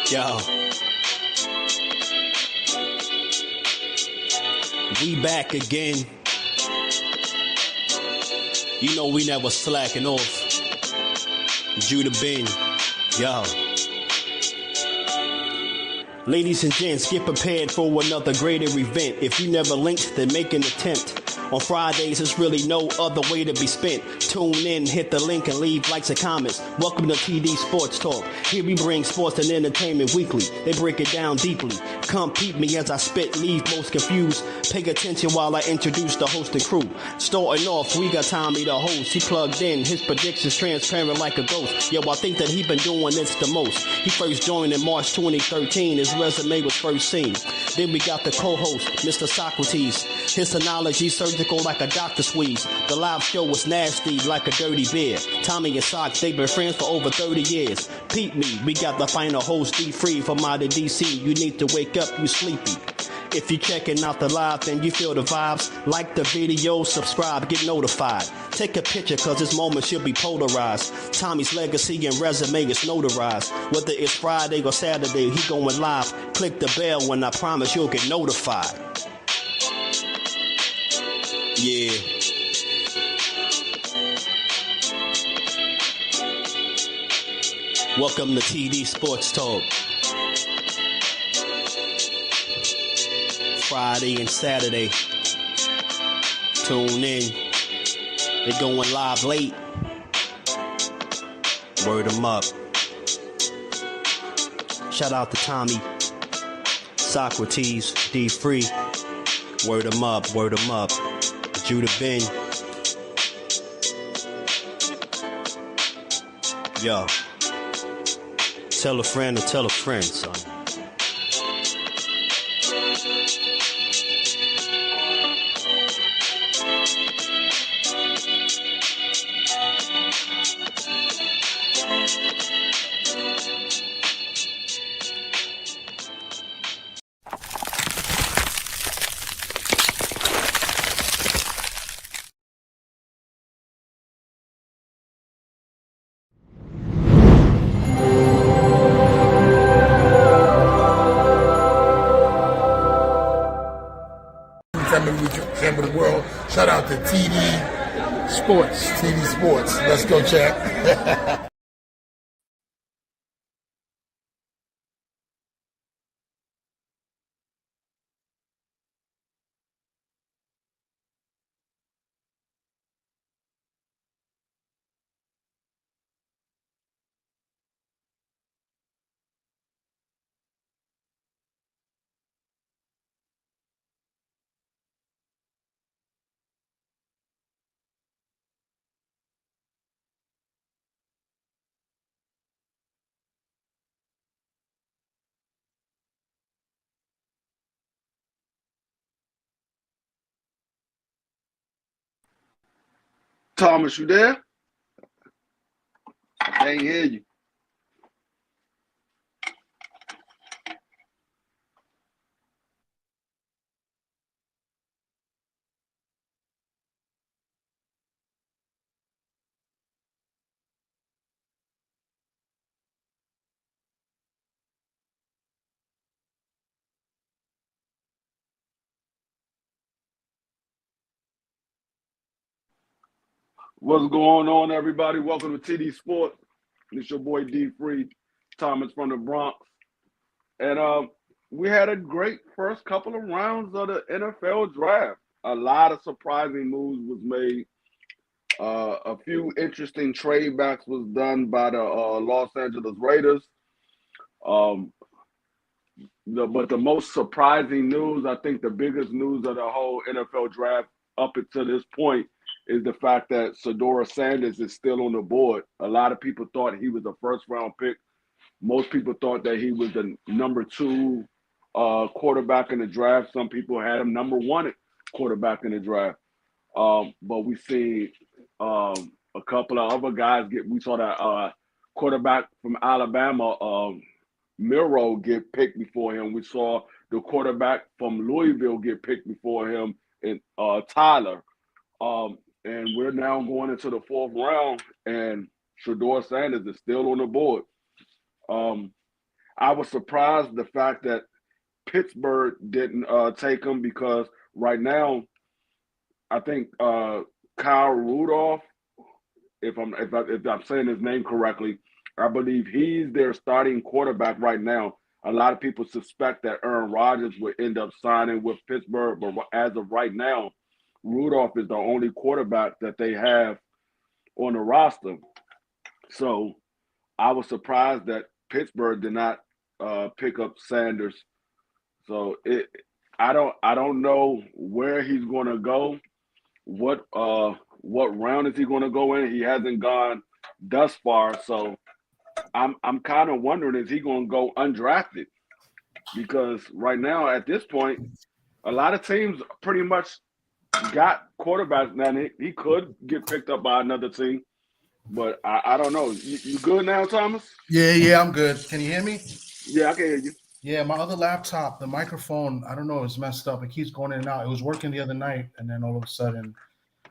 Yo, we back again. You know we never slacking off. Judah Ben, yo. Ladies and gents, get prepared for another greater event. If you never linked, then make an attempt. On Fridays, there's really no other way to be spent. Tune in, hit the link, and leave likes and comments. Welcome to TD Sports Talk. Here we bring sports and entertainment weekly. They break it down deeply. Come peep me as I spit, leave most confused. Pay attention while I introduce the host and crew. Starting off, we got Tommy the host. He plugged in, his predictions transparent like a ghost. Yo, I think that he been doing this the most. He first joined in March 2013. His resume was first seen. Then we got the co-host, Mr. Socrates. His analogy surgical like a doctor squeeze. The live show was nasty like a dirty beer. Tommy and Sock, they've been friends for over 30 years. Peep me, we got the final host D-Free from out of DC. You need to wake up, you sleepy. If you're checking out the live and you feel the vibes, like the video, subscribe, get notified. Take a picture cause this moment should be polarized. Tommy's legacy and resume is notarized. Whether it's Friday or Saturday, he going live. Click the bell and I promise you'll get notified. Yeah. Welcome to TD Sports Talk. Friday and Saturday. Tune in. They're going live late. Word them up. Shout out to Tommy, Socrates, D-Free. Word them up, word them up. Judah Ben. Yo. Tell a friend or tell a friend, son. Champ of the world. Shout out to TD Sports. TD Sports. Let's go, champ. Thomas, you there? I can't hear you. What's going on, everybody? Welcome to TD Sports. It's your boy D-Free, Thomas from the Bronx. And we had a great first couple of rounds of the NFL draft. A lot of surprising moves was made. A few interesting trade backs was done by the Los Angeles Raiders. But the most surprising news, I think the biggest news of the whole NFL draft up until this point is the fact that Shedeur Sanders is still on the board. A lot of people thought he was a first-round pick. Most people thought that he was the number 2 quarterback in the draft. Some people had him number 1 quarterback in the draft. But we see a couple of other guys we saw that quarterback from Alabama, Miro, get picked before him. We saw the quarterback from Louisville get picked before him, and Tyler. And we're now going into the 4th round, and Shedeur Sanders is still on the board. I was surprised the fact that Pittsburgh didn't take him because right now, I think Kyle Rudolph, if I'm saying his name correctly, I believe he's their starting quarterback right now. A lot of people suspect that Aaron Rodgers would end up signing with Pittsburgh, but as of right now, Rudolph is the only quarterback that they have on the roster. So I was surprised that Pittsburgh did not pick up Sanders. So I don't know where he's going to go. What round is he going to go in? He hasn't gone thus far, so I'm kind of wondering, is he going to go undrafted? Because right now at this point, a lot of teams pretty much got quarterbacks now. He could get picked up by another team, but I don't know. You good now, Thomas? Yeah, I'm good. Can you hear me? Yeah, I can hear you. Yeah, my other laptop, the microphone, I don't know, it's messed up. It keeps going in and out. It was working the other night, and then all of a sudden,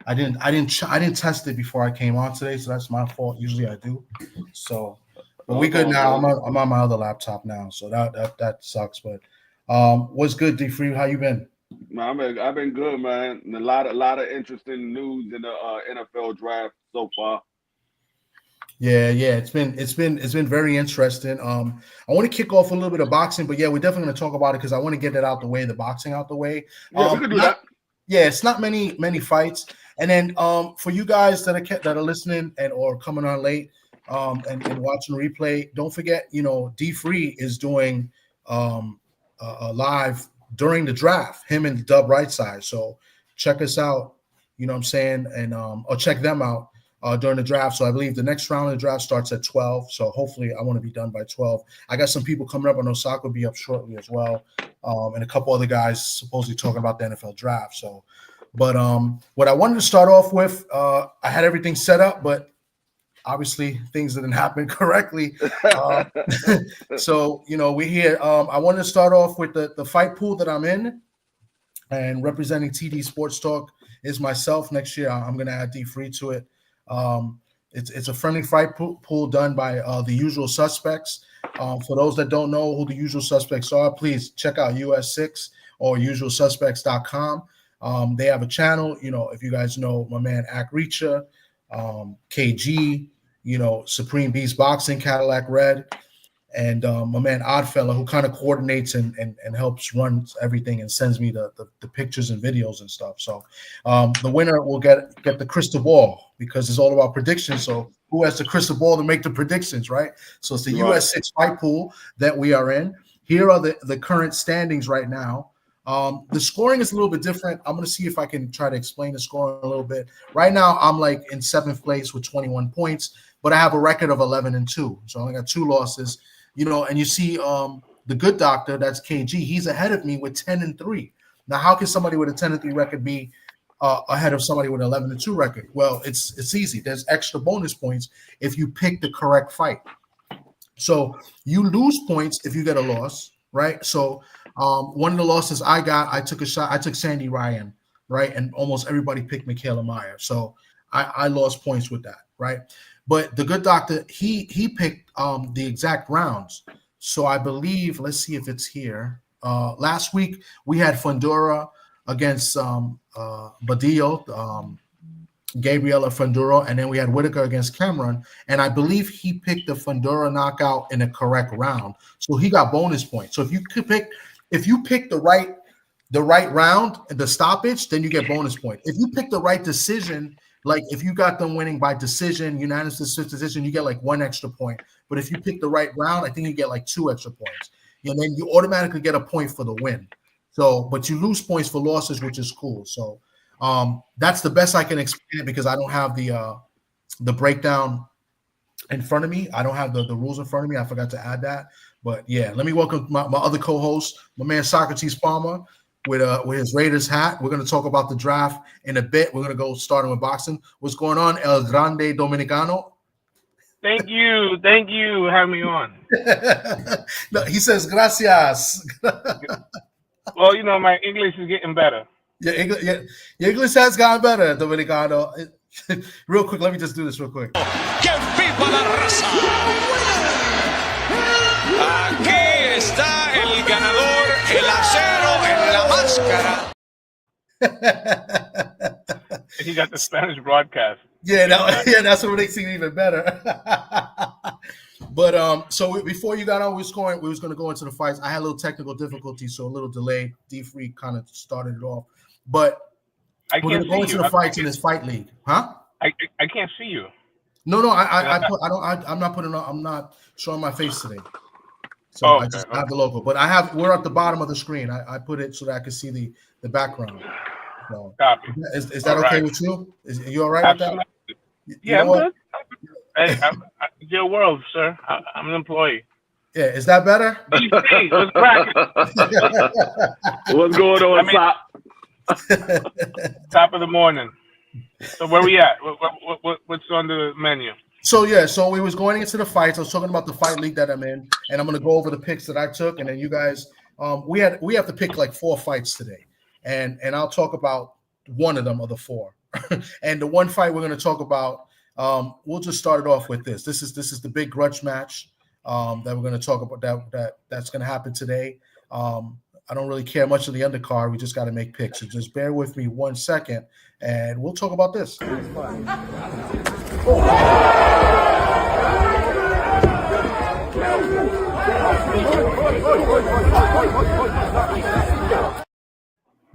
I didn't test it before I came on today, so that's my fault. Usually I do. So, but we good now. I'm on my other laptop now, so that sucks. But what's good, D Free? How you been? I've been good, man. And a lot of interesting news in the NFL draft so far. Yeah, it's been very interesting. I want to kick off a little bit of boxing, but yeah, we're definitely going to talk about it because I want to get it out the way, the boxing out the way. Yeah, we can do that. Yeah, it's not many fights. And then for you guys that are listening and or coming on late and watching the replay, don't forget, D Free is doing a live during the draft, him and Dub Right Side. So check us out, you know what I'm saying, and or check them out during the draft. So I believe the next round of the draft starts at 12. So hopefully I want to be done by 12. I got some people coming up. I know Saka will be up shortly as well. And a couple other guys supposedly talking about the NFL draft. So, but what I wanted to start off with, I had everything set up, but obviously things didn't happen correctly. So, we're here. I wanted to start off with the fight pool that I'm in, and representing TD Sports Talk is myself. Next year, I'm going to add D Free to it. It's a friendly fight pool done by the usual suspects. For those that don't know who the usual suspects are, please check out US6 or usualsuspects.com. They have a channel, if you guys know my man Ak Reacher, KG, Supreme Beast Boxing, Cadillac Red, and my man Oddfella, who kind of coordinates and helps run everything and sends me the pictures and videos and stuff. So the winner will get the crystal ball, because it's all about predictions. So who has the crystal ball to make the predictions, right? So it's the US6 fight pool that we are in. Here are the current standings right now. The scoring is a little bit different. I'm going to see if I can try to explain the scoring a little bit. Right now, I'm like in 7th place with 21 points, but I have a record of 11-2. So I only got 2 losses. And you see the good doctor, that's KG, he's ahead of me with 10-3. Now, how can somebody with a 10-3 record be ahead of somebody with an 11-2 record? Well, it's easy. There's extra bonus points if you pick the correct fight. So you lose points if you get a loss, right? So one of the losses I took a shot. I took Sandy Ryan, right? And almost everybody picked Michaela Meyer. So I lost points with that, right? But the good doctor, he picked the exact rounds. So I believe, let's see if it's here. Last week we had Fundora against Badillo, Gabriela Fundora, and then we had Whitaker against Cameron. And I believe he picked the Fundora knockout in the correct round. So he got bonus points. So if you pick the right round, the stoppage, then you get bonus point. If you pick the right decision, like if you got them winning by decision, unanimous decision, you get like 1 extra point. But if you pick the right round, I think you get like 2 extra points. And then you automatically get a point for the win. So, but you lose points for losses, which is cool. So that's the best I can explain it, because I don't have the breakdown in front of me. I don't have the rules in front of me. I forgot to add that. But yeah, let me welcome my other co-host, my man Socrates Palmer, with his Raiders hat. We're going to talk about the draft in a bit. We're going to go starting with boxing. What's going on, El Grande Dominicano? Thank you for having me on. No, he says gracias. Well, my English is getting better. Your English has gotten better, Dominicano. Real quick, let me just do this real quick. ¡Que viva la raza! Aquí está el ganador, el acero en la máscara. He got the Spanish broadcast. Yeah, that's what makes it even better. But so before you got on, we was going to go into the fights. I had a little technical difficulty, so a little delay. D3 kind of started it off, but we're going to go into the fights in this fight league, huh? I can't see you. No, I'm not showing my face today. So I just have the logo, but we're at the bottom of the screen. I put it so that I can see the background. So, Copy. Is that okay with you? Are you all right with that? Yeah, I'm good. Hey, it's your world, sir. I'm an employee. Yeah, is that better? DC, what's cracking? What's going on, Top of the morning. So where we at? What's on the menu? So we was going into the fights. I was talking about the fight league that I'm in, and I'm going to go over the picks that I took, and then you guys, we have to pick like 4 fights today, and I'll talk about one of them of the 4, and the one fight we're going to talk about. We'll just start it off with this. This is the big grudge match that we're going to talk about. That's going to happen today. I don't really care much of the undercard. We just got to make picks. So just bear with me 1 second, and we'll talk about this.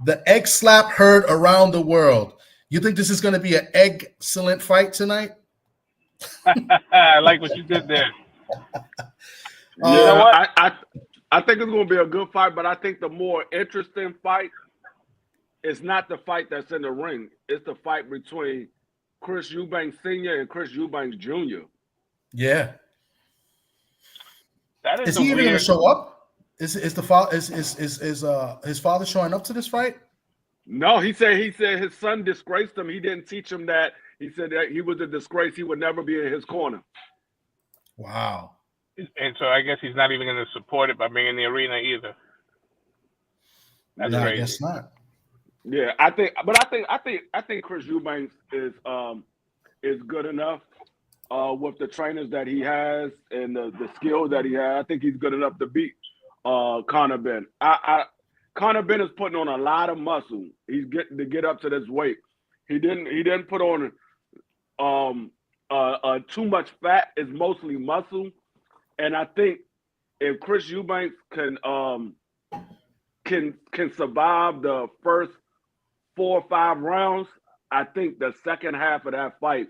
The egg slap heard around the world. You think this is going to be an excellent fight tonight? I like what you did there. Yeah, I think it's going to be a good fight, but I think the more interesting fight is not the fight that's in the ring. It's the fight between Chris Eubank Sr. and Chris Eubank Jr. Yeah. That is he even going to show up? Is his father showing up to this fight? No, he said his son disgraced him. He didn't teach him that. He said that he was a disgrace. He would never be in his corner. Wow. And so I guess he's not even going to support it by being in the arena either. That's crazy. I guess not. Yeah, I think Chris Eubanks is good enough with the trainers that he has and the skill that he has. I think he's good enough to beat Conor Benn. Conor Benn is putting on a lot of muscle. He's getting to get up to this weight. He didn't put on too much fat. It's mostly muscle. And I think if Chris Eubanks can survive the first 4 or 5 rounds, I think the second half of that fight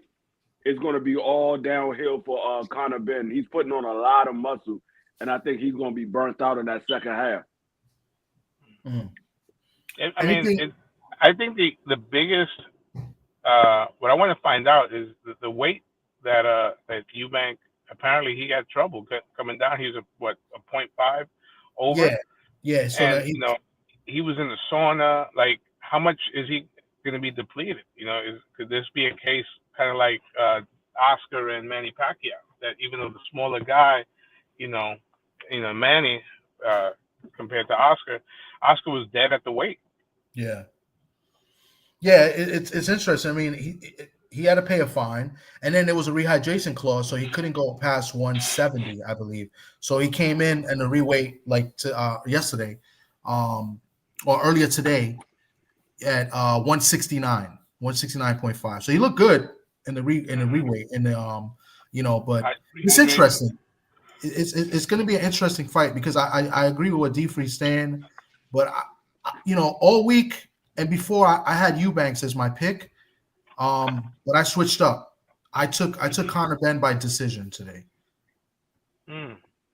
is going to be all downhill for Conor Benn. He's putting on a lot of muscle, and I think he's going to be burnt out in that second half. Mm. I think the biggest what I want to find out is the weight that Eubank, apparently he had trouble coming down. He was a 0.5 over. Yeah. So and he was in the sauna. Like, how much is he going to be depleted? Could this be a case kind of like Oscar and Manny Pacquiao, that even though the smaller guy, Manny compared to Oscar was dead at the weight. Yeah. It's interesting. I mean, he had to pay a fine, and then there was a rehydration clause, so he couldn't go past 170, I believe. So he came in the reweight yesterday, or earlier today, at 169.5. So he looked good in the reweight, but it's interesting. It's going to be an interesting fight because I agree with what D3's saying, but all week and before I had Eubanks as my pick, but I switched up. I took Conor Benn by decision today.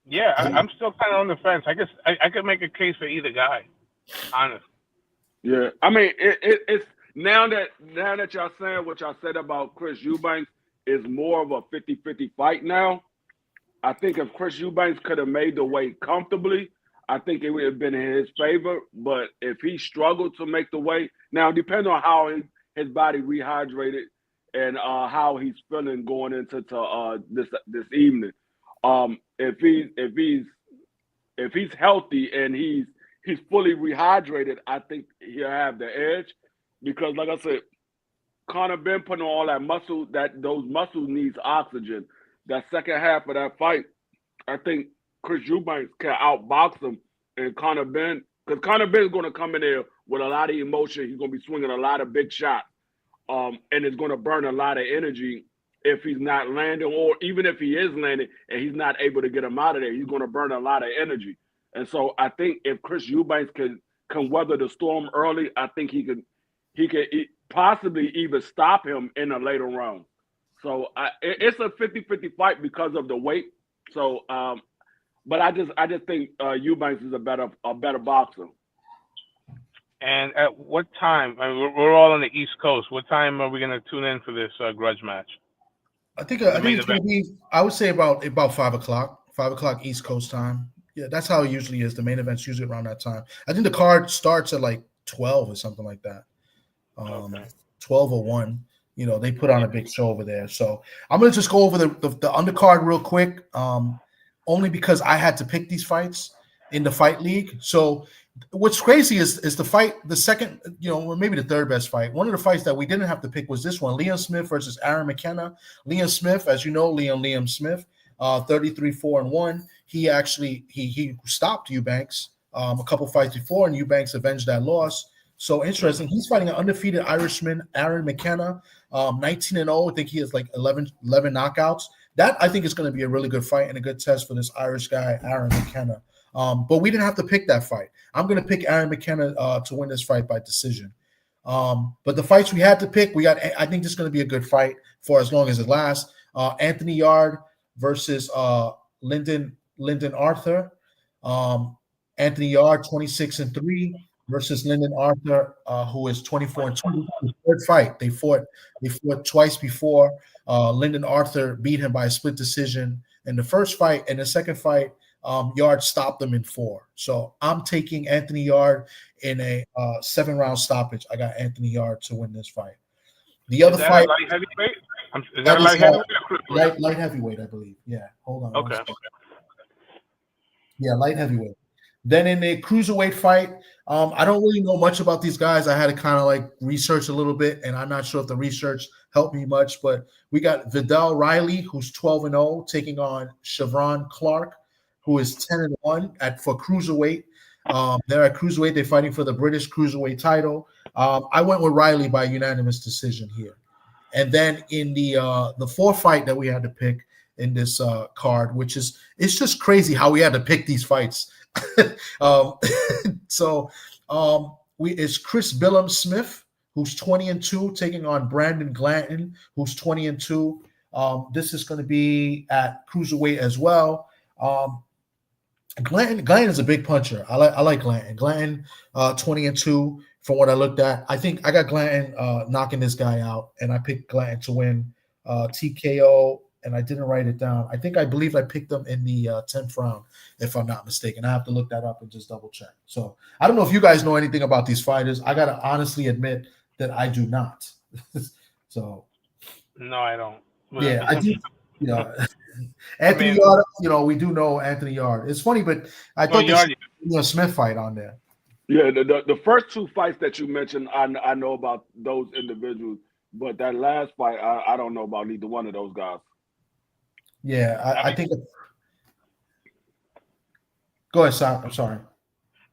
Yeah, I'm still kind of on the fence. I guess I could make a case for either guy, honestly. Yeah, I mean, it's now that y'all saying what y'all said about Chris Eubanks is more of a 50-50 fight now. I think if Chris Eubanks could have made the weight comfortably, I think it would have been in his favor. But if he struggled to make the weight, now depends on how his body rehydrated and how he's feeling going into this evening. If he's healthy and he's fully rehydrated, I think he'll have the edge because, like I said, Conor Benn putting on all that muscle, those muscles needs oxygen. That second half of that fight, I think Chris Eubank can outbox him, and Conor Benn, because Conor Benn is going to come in there with a lot of emotion. He's going to be swinging a lot of big shots, and it's going to burn a lot of energy if he's not landing, or even if he is landing and he's not able to get him out of there, he's going to burn a lot of energy. And so I think if Chris Eubank can weather the storm early, I think he could possibly even stop him in a later round. So it's a 50-50 fight because of the weight. So, but I just think Eubanks is a better boxer. And at what time? I mean, we're all on the East Coast. What time are we going to tune in for this grudge match? I think it's going to be. I would say about 5 o'clock. 5 o'clock East Coast time. Yeah, that's how it usually is. The main event's usually around that time. I think the card starts at like 12 or something like that. 12 or 1. You know, they put on a big show over there. So I'm going to just go over the undercard real quick, only because I had to pick these fights in the fight league. So what's crazy is the fight, the second, or maybe the third best fight. One of the fights that we didn't have to pick was this one, Liam Smith versus Aaron McKenna. Liam Smith, as you know, Liam Smith, 33-4-1. He actually he stopped Eubanks a couple fights before, and Eubanks avenged that loss. So interesting. He's fighting an undefeated Irishman, Aaron McKenna, 19-0. I think he has like 11 knockouts. That I think is going to be a really good fight and a good test for this Irish guy, Aaron McKenna. But we didn't have to pick that fight. I'm going to pick Aaron McKenna to win this fight by decision. But the fights we had to pick, I think this is going to be a good fight for as long as it lasts. Anthony Yarde versus Lyndon Arthur. Anthony Yarde, 26-3 versus Lyndon Arthur, who is 24-2. The third fight, they fought twice before. Lyndon Arthur beat him by a split decision in the first fight, and the second fight, Yarde stopped them in 4. So I'm taking Anthony Yarde in a 7-round stoppage. I got Anthony Yarde to win this fight. The other fight, light heavyweight? Is that light heavyweight? Light heavyweight, I believe. Yeah, hold on. Okay. Yeah, light heavyweight. Then in a cruiserweight fight, I don't really know much about these guys. I had to kind of like research a little bit, and I'm not sure if the research helped me much. But we got Vidal Riley, who's 12-0, taking on Chevron Clark, who is 10-1 for cruiserweight. They're at cruiserweight. They're fighting for the British cruiserweight title. I went with Riley by unanimous decision here. And then in the fourth fight that we had to pick in this card, it's just crazy how we had to pick these fights. It's Chris Billum Smith, who's 20-2, taking on Brandon Glanton, who's 20-2. This is going to be at cruiserweight as well. Glanton is a big puncher. I like Glanton. Glanton, 20-2 from what I looked at. I think I got Glanton knocking this guy out, and I picked Glanton to win TKO. And I didn't write it down. I believe I picked them in the 10th round, if I'm not mistaken. I have to look that up and just double check. So I don't know if you guys know anything about these fighters. I gotta honestly admit that I do not. So no, I don't. Yeah, I do. Anthony Yarde. We do know Anthony Yarde. It's funny, but I thought the Smith fight on there. Yeah, the first 2 fights that you mentioned, I know about those individuals, but that last fight, I don't know about either one of those guys. Yeah, I think. Go ahead, Sam. I'm sorry.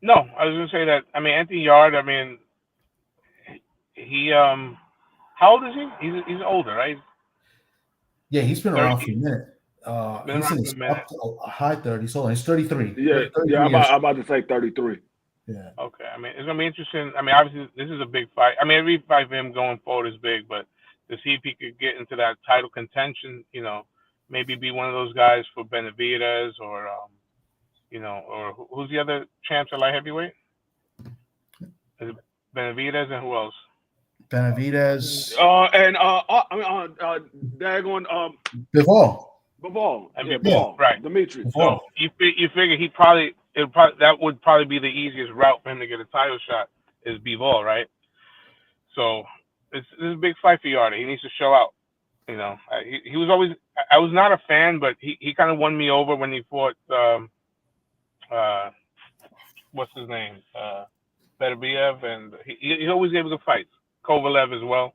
No, I was going to say that. I mean, Anthony Yarde. I mean, he how old is he? He's older, right? Yeah, he's been around for a minute. He's in his high 30s. Hold on, he's 33. Yeah. I'm about to say 33. Yeah. Okay. I mean, it's going to be interesting. I mean, obviously, this is a big fight. I mean, every fight for him going forward is big, but to see if he could get into that title contention, maybe be one of those guys for Benavidez or, or who's the other champs at light heavyweight? Is it Benavidez and who else? Benavidez. Bivol. And Yeah, Bivol, right? Dimitri. So you figure that would probably be the easiest route for him to get a title shot is Bivol, right? So this is a big fight for Yarde. He needs to show out. He was always. I was not a fan, but he kind of won me over when he fought. What's his name? Beterbiev, and he's always able to fight. Kovalev as well.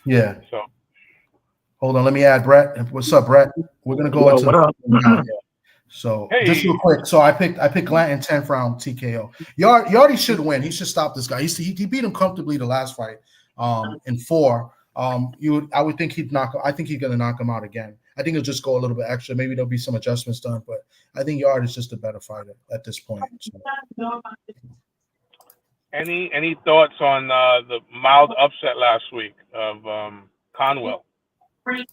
Yeah. So hold on, let me add Brett. What's up, Brett? We're gonna go into. So Hey. just real quick, so I picked Glanton 10th round TKO. Yardy should win. He should stop this guy. He beat him comfortably the last fight in 4. I would think he'd knock. I think he's gonna knock him out again. I think he'll just go a little bit extra. Maybe there'll be some adjustments done, but I think Yard is just a better fighter at this point. So. Any thoughts on the mild upset last week of Conwell? And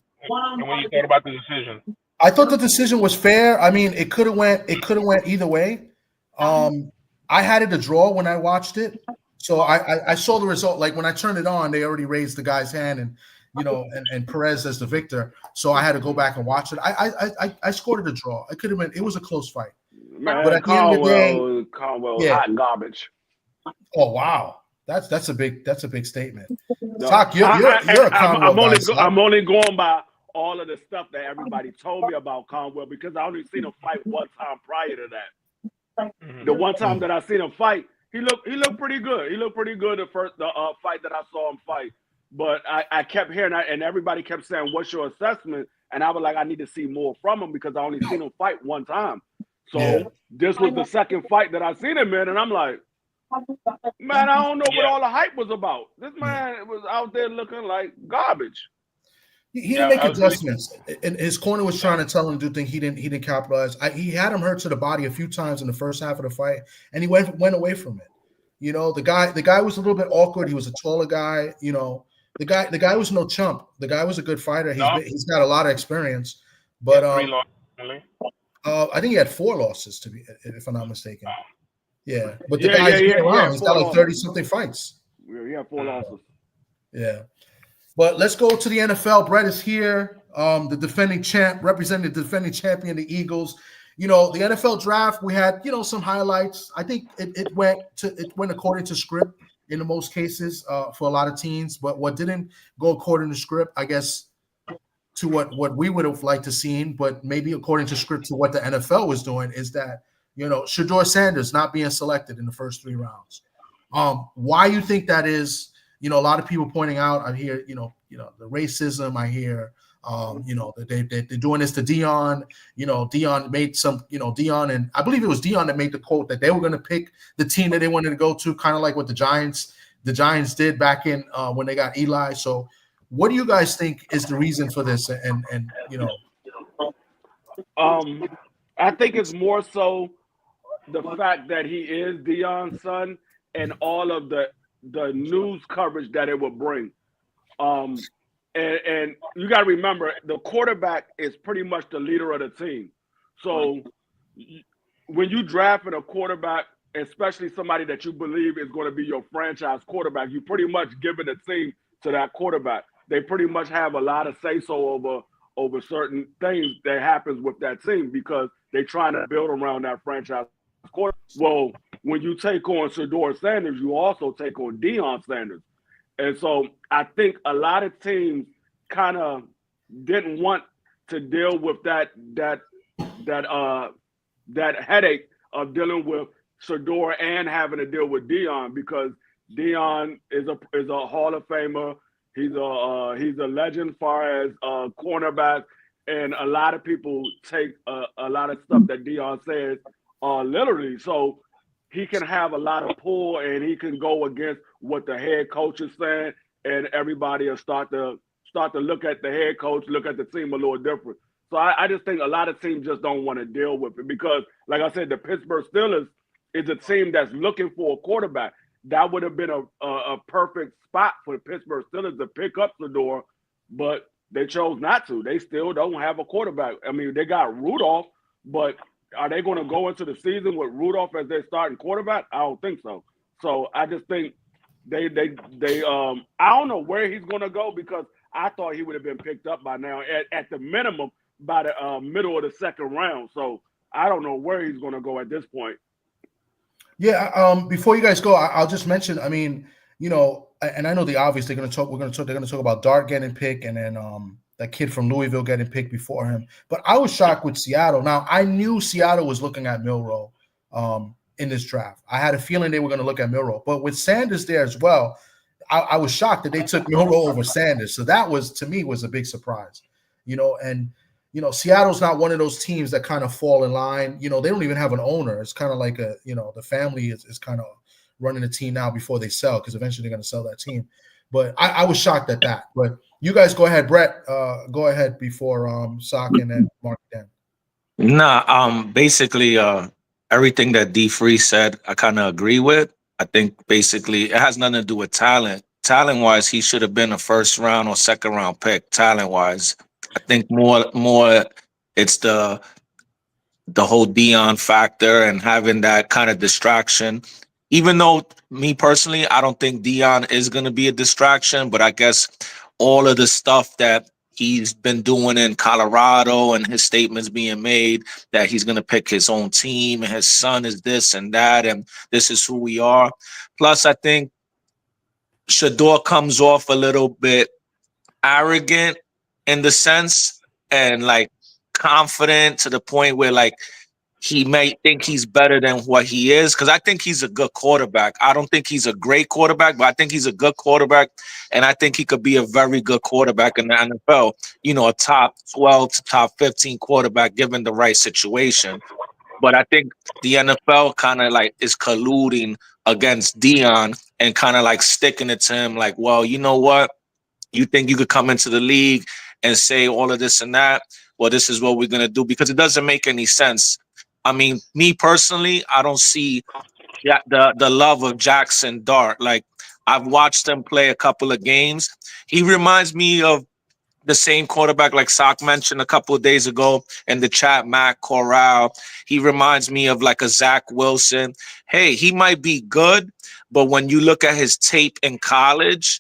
what you thought about the decision? I thought the decision was fair. I mean, it could have went either way. I had it a draw when I watched it, so I saw the result. Like when I turned it on, they already raised the guy's hand, and and Perez as the victor. So I had to go back and watch it. I scored it a draw. It could have been. It was a close fight. Man, but at the end of the day, Conwell, hot garbage. Oh wow, that's a big statement. Talk, you're a Conwell guy. I'm only going by all of the stuff that everybody told me about Conwell because I only seen him fight one time prior to that. The one time that I seen him fight, he looked pretty good. He looked pretty good the fight that I saw him fight. But I kept hearing that, and everybody kept saying, "What's your assessment?" And I was like, "I need to see more from him because I only seen him fight one time." So this was the second fight that I seen him in, and I'm like, man, I don't know what all the hype was about. This man was out there looking like garbage. He didn't make adjustments, and his corner was trying to tell him to do things he didn't capitalize. He had him hurt to the body a few times in the first half of the fight, and he went away from it. The guy was a little bit awkward. He was a taller guy. The guy was no chump. The guy was a good fighter. He's got a lot of experience, but I think he had 4 losses if I'm not mistaken. Yeah, but the guy's been around. He's got like 30-something fights. Yeah, he had 4 losses. Yeah. But let's go to the NFL. Brett is here, the defending champ, representing the defending champion, the Eagles. The NFL draft, we had, some highlights. I think it went according to script in the most cases for a lot of teams. But what didn't go according to script, I guess, to what we would have liked to seen, but maybe according to script to what the NFL was doing, is that, Shedeur Sanders not being selected in the first 3 rounds. Why you think that is? A lot of people pointing out. I hear, the racism. I hear, they're doing this to Dion. Dion made some, Dion, and I believe it was Dion that made the quote that they were going to pick the team that they wanted to go to, kind of like what the Giants did back in when they got Eli. So, what do you guys think is the reason for this? And I think it's more so the fact that he is Dion's son and all of the news coverage that it would bring. And you got to remember, the quarterback is pretty much the leader of the team. So when you drafted a quarterback, especially somebody that you believe is going to be your franchise quarterback, you pretty much giving the team to that quarterback. They pretty much have a lot of say-so over certain things that happens with that team because they're trying to build around that franchise quarterback. Well, when you take on Shedeur Sanders, you also take on Deion Sanders. And so I think a lot of teams kind of didn't want to deal with that headache of dealing with Shedeur and having to deal with Deion because Deion is a Hall of Famer. He's a legend as far as cornerback, and a lot of people take a lot of stuff that Deion says literally. So he can have a lot of pull, and he can go against what the head coach is saying, and everybody will start to look at the head coach, look at the team a little different. So I just think a lot of teams just don't want to deal with it because, like I said, the Pittsburgh Steelers is a team that's looking for a quarterback. That would have been a perfect spot for the Pittsburgh Steelers to pick up Shedeur, but they chose not to. They still don't have a quarterback. I mean, they got Rudolph, but are they going to go into the season with Rudolph as their starting quarterback? I don't think so. So I just think they I don't know where he's going to go because I thought he would have been picked up by now at the minimum by the middle of the second round. So I don't know where he's going to go at this point. Yeah. Before you guys go, I'll just mention. I mean, and I know the obvious. They're going to talk about Dart getting picked, and then that kid from Louisville getting picked before him. But I was shocked with Seattle. Now I knew Seattle was looking at Milroe in this draft. I had a feeling they were going to look at Milroe, but with Sanders there as well, I was shocked that they took Milroe over Sanders. So that was, to me, was a big surprise. And Seattle's not one of those teams that kind of fall in line. They don't even have an owner. It's kind of like the family is kind of running the team now before they sell, because eventually they're going to sell that team. But I was shocked at that. But you guys go ahead, Brett. Go ahead before Sock and then Mark Dan. Nah, basically, everything that D Free said, I kind of agree with. I think basically it has nothing to do with talent. Talent wise, he should have been a first round or second round pick. Talent wise, I think more, it's the whole Dion factor and having that kind of distraction. Even though me personally, I don't think Dion is going to be a distraction, but I guess all of the stuff that he's been doing in Colorado and his statements being made that he's going to pick his own team and his son is this and that and this is who we are. Plus, I think Shador comes off a little bit arrogant in the sense and like confident to the point where like he may think he's better than what he is, because I think he's a good quarterback. I don't think he's a great quarterback, but I think he's a good quarterback, and I think he could be a very good quarterback in the NFL. A top 12 to top 15 quarterback given the right situation. But I think the NFL kind of like is colluding against Dion and kind of like sticking it to him like, well, you know what? You think you could come into the league and say all of this and that? Well, this is what we're going to do, because it doesn't make any sense. I mean, me personally, I don't see the love of Jackson Dart. Like, I've watched him play a couple of games. He reminds me of the same quarterback like Sock mentioned a couple of days ago in the chat, Matt Corral. He reminds me of like a Zach Wilson. Hey, he might be good, but when you look at his tape in college,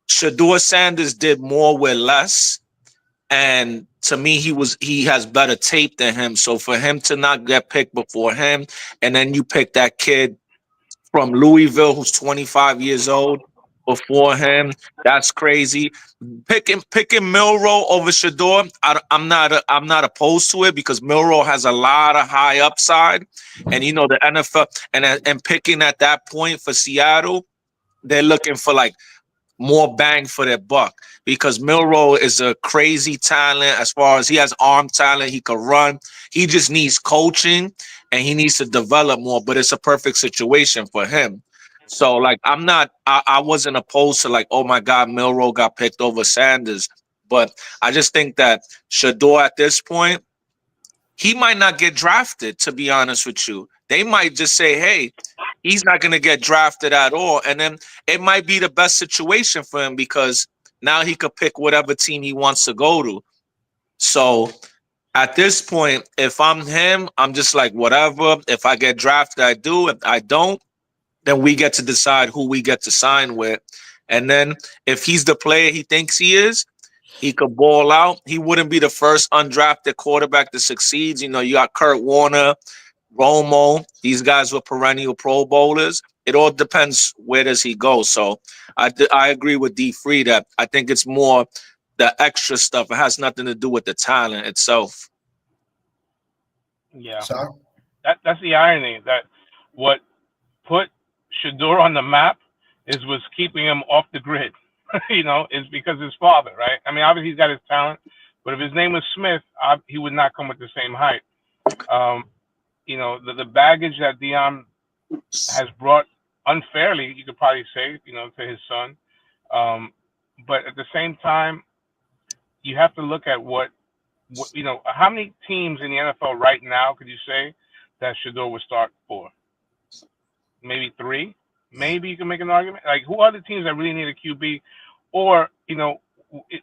Shador Sanders did more with less. And to me, he has better tape than him. So for him to not get picked before him, and then you pick that kid from Louisville who's 25 years old before him, that's crazy. Picking Milroe over Shador, I'm not opposed to it, because Milroe has a lot of high upside, and the NFL and picking at that point for Seattle, they're looking for like more bang for their buck, because Milroe is a crazy talent as far as he has arm talent. He could run. He just needs coaching and he needs to develop more, but it's a perfect situation for him. So like, I wasn't opposed to like, oh my God, Milroe got picked over Sanders, but I just think that Shador at this point, he might not get drafted, to be honest with you. They might just say, hey, he's not going to get drafted at all. And then it might be the best situation for him, because now he could pick whatever team he wants to go to. So at this point, if I'm him, I'm just like, whatever. If I get drafted, I do. If I don't, then we get to decide who we get to sign with. And then if he's the player he thinks he is, he could ball out. He wouldn't be the first undrafted quarterback that succeeds. You got Kurt Warner, Romo. These guys were perennial Pro Bowlers. It all depends where does he go. So I agree with D Free that I think it's more the extra stuff. It has nothing to do with the talent itself. Yeah, that's the irony, that what put Shador on the map was keeping him off the grid. Is because his father, right? I mean, obviously he's got his talent, but if his name was Smith, he would not come with the same height. The baggage that Dion has brought unfairly, you could probably say, to his son. But at the same time, you have to look at what how many teams in the NFL right now could you say that Shador would start for? Maybe 3. Maybe you can make an argument. Like, who are the teams that really need a QB? Or,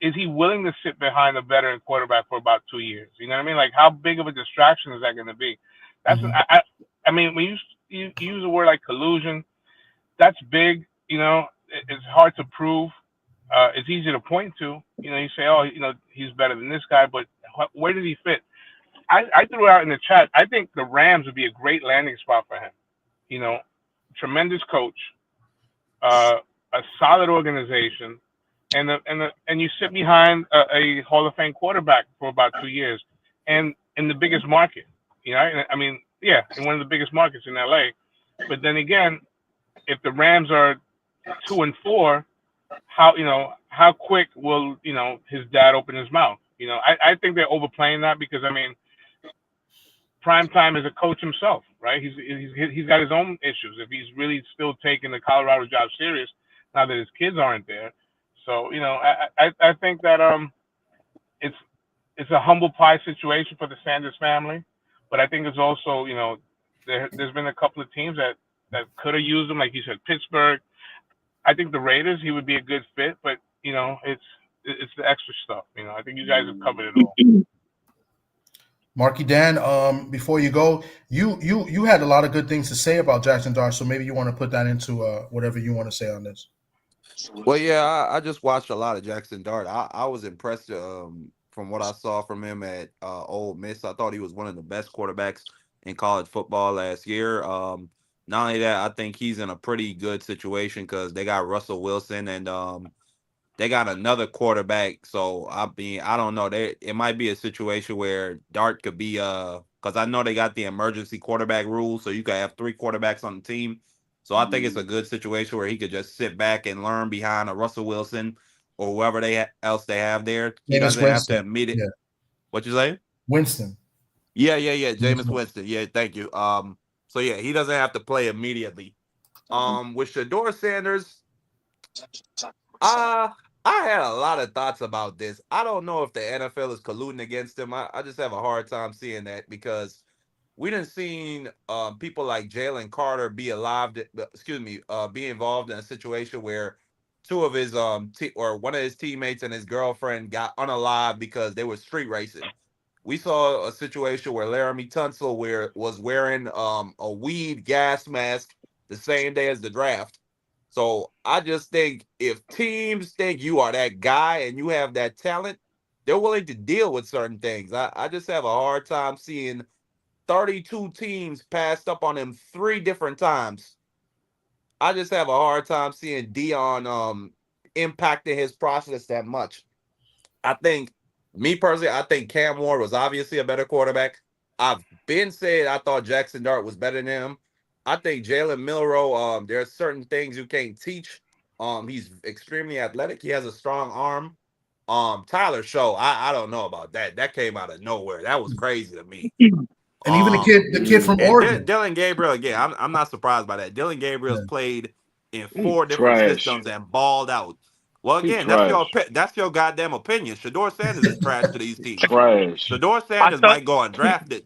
is he willing to sit behind a veteran quarterback for about 2 years? You know what I mean? Like, how big of a distraction is that going to be? That's I mean, when you use a word like collusion, that's big. It's hard to prove. It's easy to point to. You say, oh, he's better than this guy, but where did he fit? I threw out in the chat, I think the Rams would be a great landing spot for him. Tremendous coach, a solid organization, and you sit behind a Hall of Fame quarterback for about 2 years, and in the biggest market. I mean, yeah, in one of the biggest markets in LA. But then again, if the Rams are 2-4, how quick will his dad open his mouth? I think they're overplaying that because Prime Time is a coach himself, right? He's got his own issues. If he's really still taking the Colorado job serious now that his kids aren't there, so I think that it's a humble pie situation for the Sanders family, but I think it's also there's been a couple of teams that could have used him, like you said, Pittsburgh. I think the Raiders, he would be a good fit, but it's the extra stuff. I think you guys have covered it all. Marky Dan, before you go, you had a lot of good things to say about Jackson Dart, so maybe you want to put that into whatever you want to say on this. Well, yeah, I just watched a lot of Jackson Dart. I was impressed from what I saw from him at Ole Miss. I thought he was one of the best quarterbacks in college football last year. Not only that, I think he's in a pretty good situation because they got Russell Wilson and they got another quarterback. So I don't know. It might be a situation where Dart could be because I know they got the emergency quarterback rule, so you could have 3 quarterbacks on the team. So I think it's a good situation where he could just sit back and learn behind a Russell Wilson or whoever else they have there. He doesn't have to admit it. Yeah. What you say? Winston. Yeah. Jameis Winston. Yeah, thank you. So yeah, he doesn't have to play immediately. With Shedeur Sanders, I had a lot of thoughts about this. I don't know if the NFL is colluding against him. I just have a hard time seeing that because we done seen people like Jalen Carter be involved in a situation where 2 of his or one of his teammates and his girlfriend got unalived because they were street racing. We saw a situation where Laramie Tunsil was wearing a weed gas mask the same day as the draft. So I just think if teams think you are that guy and you have that talent, they're willing to deal with certain things. I just have a hard time seeing 32 teams passed up on him 3 different times. I just have a hard time seeing Dion impacting his process that much. I think, me personally, I think Cam Ward was obviously a better quarterback. I've been saying I thought Jackson Dart was better than him. I think Jalen Milroe, there are certain things you can't teach. He's extremely athletic. He has a strong arm. Tyler Show, I don't know about that. That came out of nowhere. That was crazy to me. And even the kid from Oregon, Dylan Gabriel. Again, I'm not surprised by that. Dylan Gabriel's played in 4 different systems and balled out. Well, again, that's your goddamn opinion. Shedeur Sanders is trash to these teams. Trash. Shedeur Sanders might go undrafted.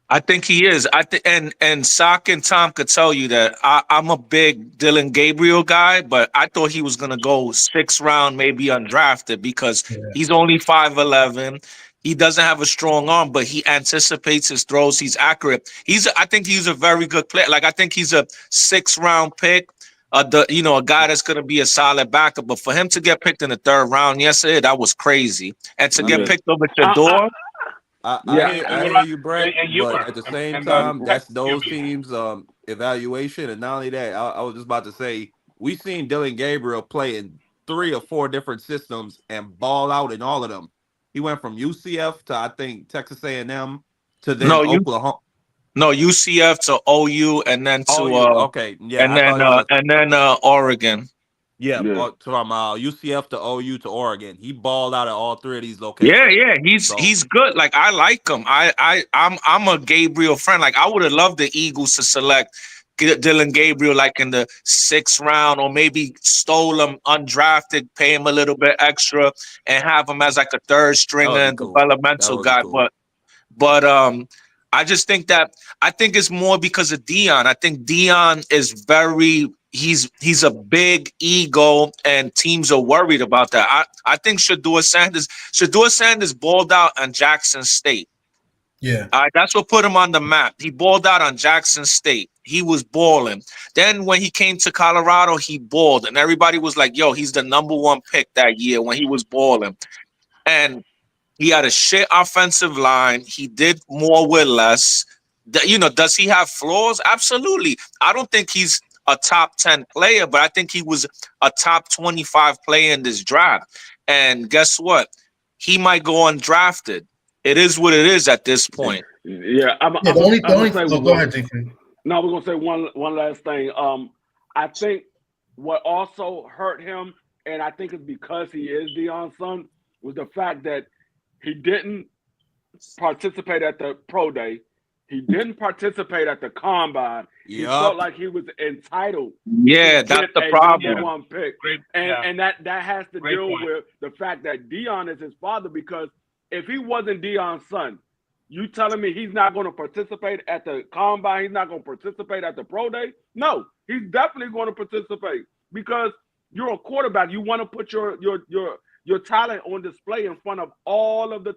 I think he is. And Sock and Tom could tell you that I'm a big Dylan Gabriel guy, but I thought he was gonna go 6th round, maybe undrafted, because he's only 5'11". He doesn't have a strong arm, but he anticipates his throws. He's accurate. I think he's a very good player. Like I think he's a 6th round pick. A guy that's gonna be a solid backup. But for him to get picked in the 3rd round yesterday, that was crazy. And to get picked over Shedeur. I hear you, Brett, but at the same time, that's those teams' evaluation. And not only that, I was just about to say, we've seen Dylan Gabriel play in 3 or 4 different systems and ball out in all of them. He went from UCF to, I think, Texas A&M to then Oklahoma. No, UCF to OU and then to and then Oregon. Yeah. From UCF to OU to Oregon, he balled out at all 3 of these locations. Yeah, he's good. Like I like him. I'm a Gabriel friend. Like I would have loved the Eagles to select Dylan Gabriel like in the 6th round, or maybe stole him undrafted, pay him a little bit extra, and have him as like a 3rd stringer and developmental guy. Cool. But I just think it's more because of Dion. I think Dion is he's a big ego, and teams are worried about that. I think Shedeur Sanders balled out on Jackson State. Yeah. That's what put him on the map. He balled out on Jackson State. He was balling. Then when he came to Colorado, he balled, and everybody was like, yo, he's the #1 pick that year when he was balling. And he had a shit offensive line. He did more with less. Does he have flaws? Absolutely. I don't think he's a top 10 player, but I think he was a top 25 player in this draft. And guess what? He might go undrafted. It is what it is at this point. Yeah. Go ahead, DK. No, we're going to say one last thing. I think what also hurt him, and I think it's because he is Deion's son, was the fact that He didn't participate at the pro day. He didn't participate at the combine. He felt like he was entitled Yeah, to that's get the a problem. number one pick. Great, And that has to Great deal point. with the fact that Dion is his father, because if he wasn't Dion's son, you telling me he's not going to participate at the combine? He's not going to participate at the pro day? No, he's definitely going to participate, because you're a quarterback. You want to put your talent on display in front of all of the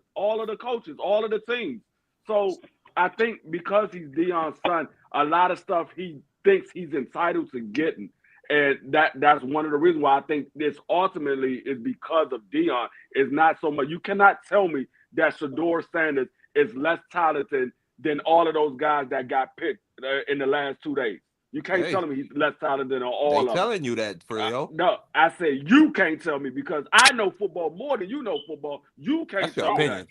coaches, all of the teams. So I think because he's Dion's son, a lot of stuff he thinks he's entitled to getting. And that's one of the reasons why I think this ultimately is because of Dion. It's not so much. You cannot tell me that Shedeur Sanders is less talented than all of those guys that got picked in the last 2 days. You can't tell me he's less talented than all of them. telling you that, Frio. No, I say you can't tell me, because I know football more than you know football. You can't tell me that.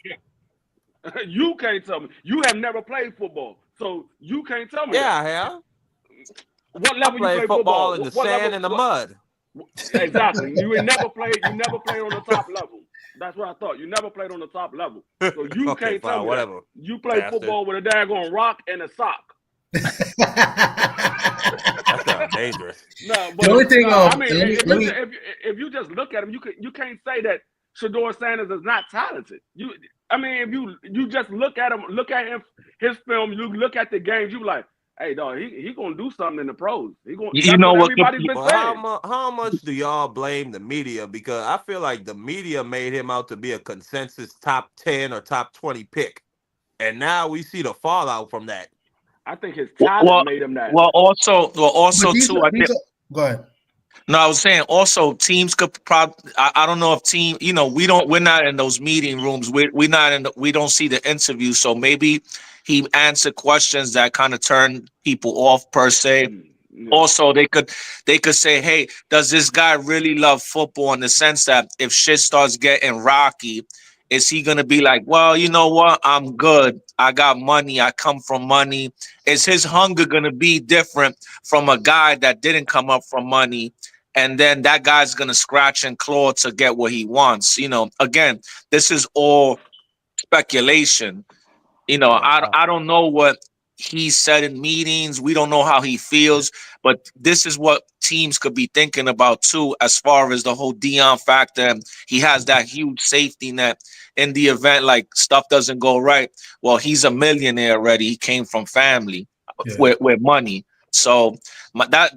You can't tell me. You have never played football, so you can't tell me. Yeah, I have. What level I you play football in the what sand level, and the mud. Exactly. You never played on the top level. That's what I thought. You never played on the top level. So you Okay, can't tell me whatever. that. You play football with a daggone rock and a sock. That sounds dangerous. No, but The only thing, I mean, if you just look at him, you can't say that Shedeur Sanders is not talented. If you just look at him, his film, you look at the games, you like, hey, dog, he gonna do something in the pros. You know what? Everybody's been saying. How much do y'all blame the media? Because I feel like the media made him out to be a consensus top 10 or top 20 pick, and now we see the fallout from that. I think his talent made him that. Also too. I think. Go ahead. No, I was saying also teams could probably. I don't know if team. We're not in those meeting rooms. We don't see the interview. So maybe he answered questions that kind of turn people off per se. Yeah. Also, they could say, hey, does this guy really love football, in the sense that if shit starts getting rocky, is he going to be like, well, you know what? I'm good. I got money. I come from money. Is his hunger going to be different from a guy that didn't come up from money? And then that guy's going to scratch and claw to get what he wants. Again, this is all speculation. I don't know what he said in meetings. We don't know how he feels, but this is what teams could be thinking about too, as far as the whole Dion factor. He has that huge safety net in the event like stuff doesn't go right. Well, he's a millionaire already. He came from family with money. So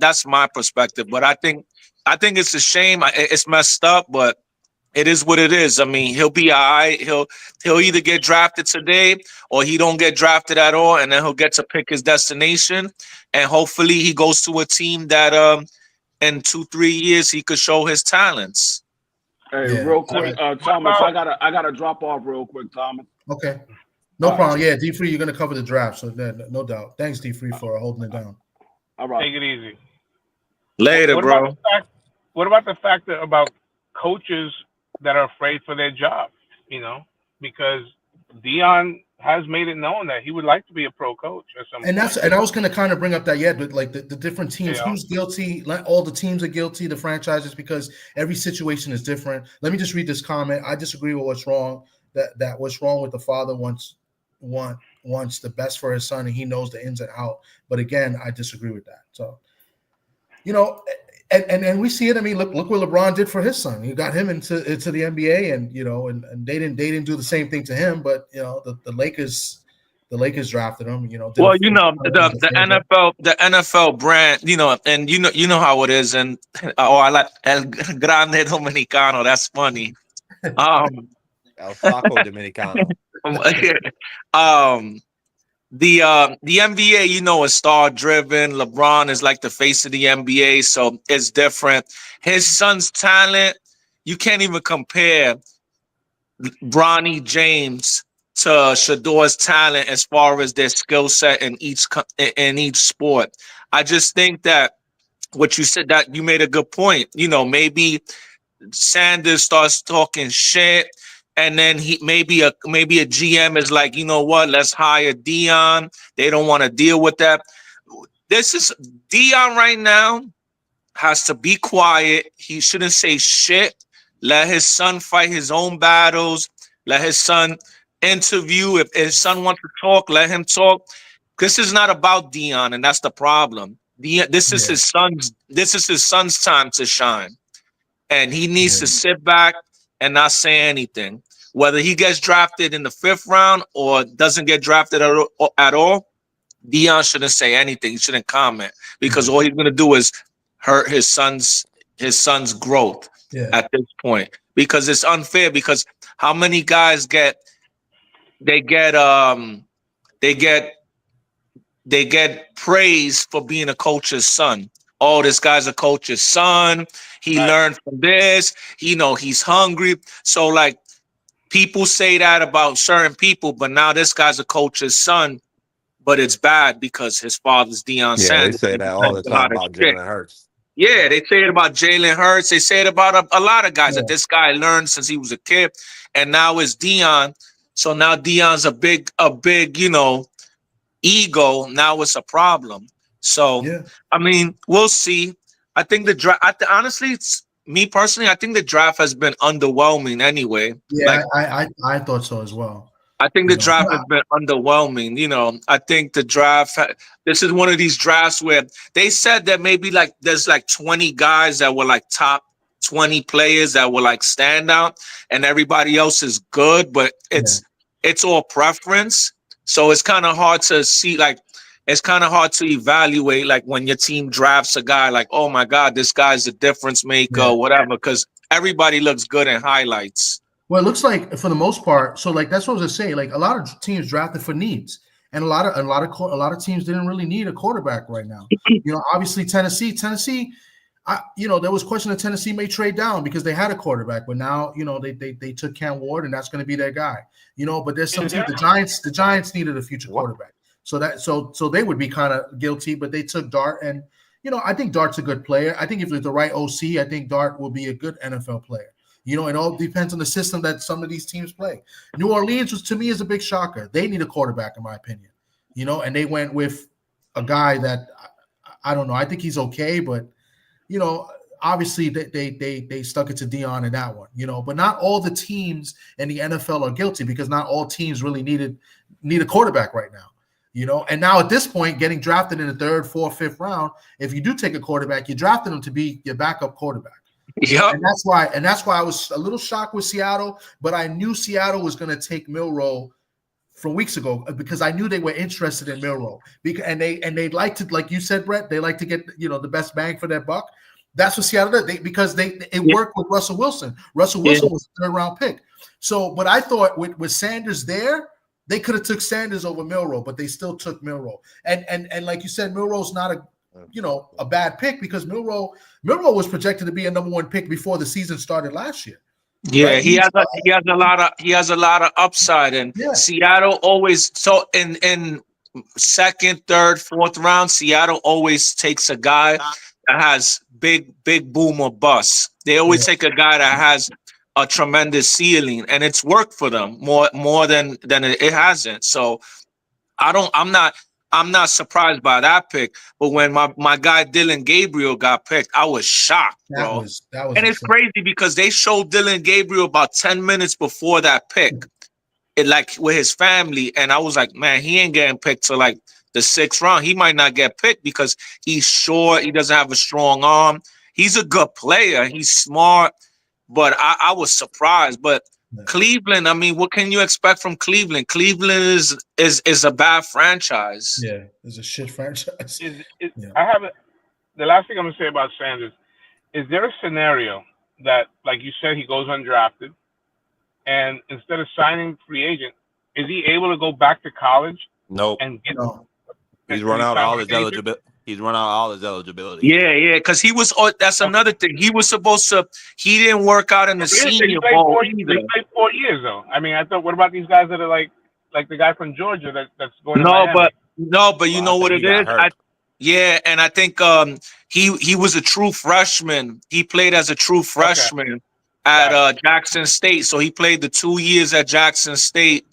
that's my perspective. But I think it's a shame. It's messed up, but it is what it is. I mean, he'll be all right. He'll either get drafted today or he don't get drafted at all, and then he'll get to pick his destination. And hopefully he goes to a team that in 2-3 years he could show his talents. Hey, real quick, Thomas, I gotta drop off real quick, Thomas. Okay. No problem. Yeah, D-Free, you're gonna cover the draft, so no doubt. Thanks, D-Free, for holding it down. All right. Take it easy. Later, bro. What about the fact that about coaches that are afraid for their job, because Dion has made it known that he would like to be a pro coach or something. And I was going to kind of bring up that, but like the different teams, who's guilty? All the teams are guilty, the franchises, because every situation is different. Let me just read this comment. I disagree with what's wrong. That what's wrong with the father wants the best for his son, and he knows the ins and out. But again, I disagree with that. So, And we see it. I mean, look what LeBron did for his son. He got him into the NBA, and and they didn't do the same thing to him. But the Lakers drafted him. Well, the NFL brand, and you know how it is. And I like El Grande Dominicano. That's funny. El Saco Dominicano. The NBA, is star driven. LeBron is like the face of the NBA, so it's different. His son's talent, you can't even compare Bronny James to Shedeur's talent as far as their skill set in each sport. I just think that what you said, that you made a good point. Maybe Sanders starts talking shit. And then maybe a GM is like, you know what? Let's hire Dion. They don't want to deal with that. This is Dion right now has to be quiet. He shouldn't say shit. Let his son fight his own battles. Let his son interview. If his son wants to talk, let him talk. This is not about Dion, and that's the problem. This is his son's. This is his son's time to shine, and he needs to sit back and not say anything. Whether he gets drafted in the 5th round or doesn't get drafted at all, Dion shouldn't say anything. He shouldn't comment because all he's going to do is hurt his son's growth at this point. Because it's unfair. Because how many guys get praise for being a coach's son? Oh, this guy's a coach's son. He learned from this. He's hungry. So like people say that about certain people, but now this guy's a coach's son. But it's bad because his father's Deion Sanders. They say that all the time about Jalen Hurts. Yeah, they say it about Jalen Hurts. They say it about a lot of guys that this guy learned since he was a kid, and now it's Deion. So now Deion's a big, ego. Now it's a problem. So I mean, we'll see. I think the draft. Honestly, it's me personally. I think the draft has been underwhelming anyway. Yeah, I thought so as well. I think the draft has been underwhelming. I think the draft, this is one of these drafts where they said that maybe like there's like 20 guys that were like top 20 players that were like standout and everybody else is good, but it's all preference. So it's kind of hard to see, like, it's kind of hard to evaluate, like when your team drafts a guy like, oh my God, this guy's a difference maker or whatever, because everybody looks good in highlights. Well, it looks like for the most part, so like that's what I was saying. Like a lot of teams drafted for needs, and a lot of teams didn't really need a quarterback right now. Obviously Tennessee, there was question that Tennessee may trade down because they had a quarterback, but now they took Cam Ward, and that's going to be their guy. But there's some teams. The Giants needed a future quarterback, so they would be kind of guilty, but they took Dart, and I think Dart's a good player. I think if it's the right OC, I think Dart will be a good NFL player. It all depends on the system that some of these teams play. New Orleans, to me, is a big shocker. They need a quarterback, in my opinion. And they went with a guy that I don't know. I think he's okay, but obviously they stuck it to Dion in that one. But not all the teams in the NFL are guilty because not all teams really need a quarterback right now. And now at this point, getting drafted in the 3rd, 4th, 5th round, if you do take a quarterback, you drafted him to be your backup quarterback. Yeah, and that's why I was a little shocked with Seattle, but I knew Seattle was going to take Milroe from weeks ago because I knew they were interested in Milroe. And they like to, like you said, Brett, they like to get the best bang for their buck. That's what Seattle did because it worked with Russell Wilson. Russell Wilson was a 3rd round pick. So, but I thought with Sanders there, they could have took Sanders over Milroe, but they still took Milroe. And like you said, Milroe's not a bad pick because Milroe was projected to be a number 1 pick before the season started last year. Yeah, right? he has a lot of upside, and Seattle always in 2nd, 3rd, 4th round, Seattle always takes a guy that has big boom or bust. They always take a guy that has a tremendous ceiling, and it's worked for them more than it hasn't. So I'm not surprised by that pick, but when my guy Dylan Gabriel got picked, I was shocked, bro. And it's crazy because they showed Dylan Gabriel about 10 minutes before that pick, with his family, and I was like, man, he ain't getting picked till like the 6th round. He might not get picked because he's short. He doesn't have a strong arm. He's a good player. He's smart, but I was surprised. But Cleveland, I mean, what can you expect from Cleveland? Cleveland is a bad franchise. Yeah, it's a shit franchise. The last thing I'm gonna say about Sanders is there a scenario that, like you said, he goes undrafted, and instead of signing free agent, is he able to go back to college? Nope. He's run out all his eligibility. He's run out all his eligibility. Yeah, because he was. That's another thing. He was supposed to. He didn't work out in the Senior Bowl either. He played 4 years though. I mean, I thought. What about these guys that are like the guy from Georgia that's going? But you know what it is. And I think he was a true freshman. He played as a true freshman at Jackson State. So he played the 2 years at Jackson State,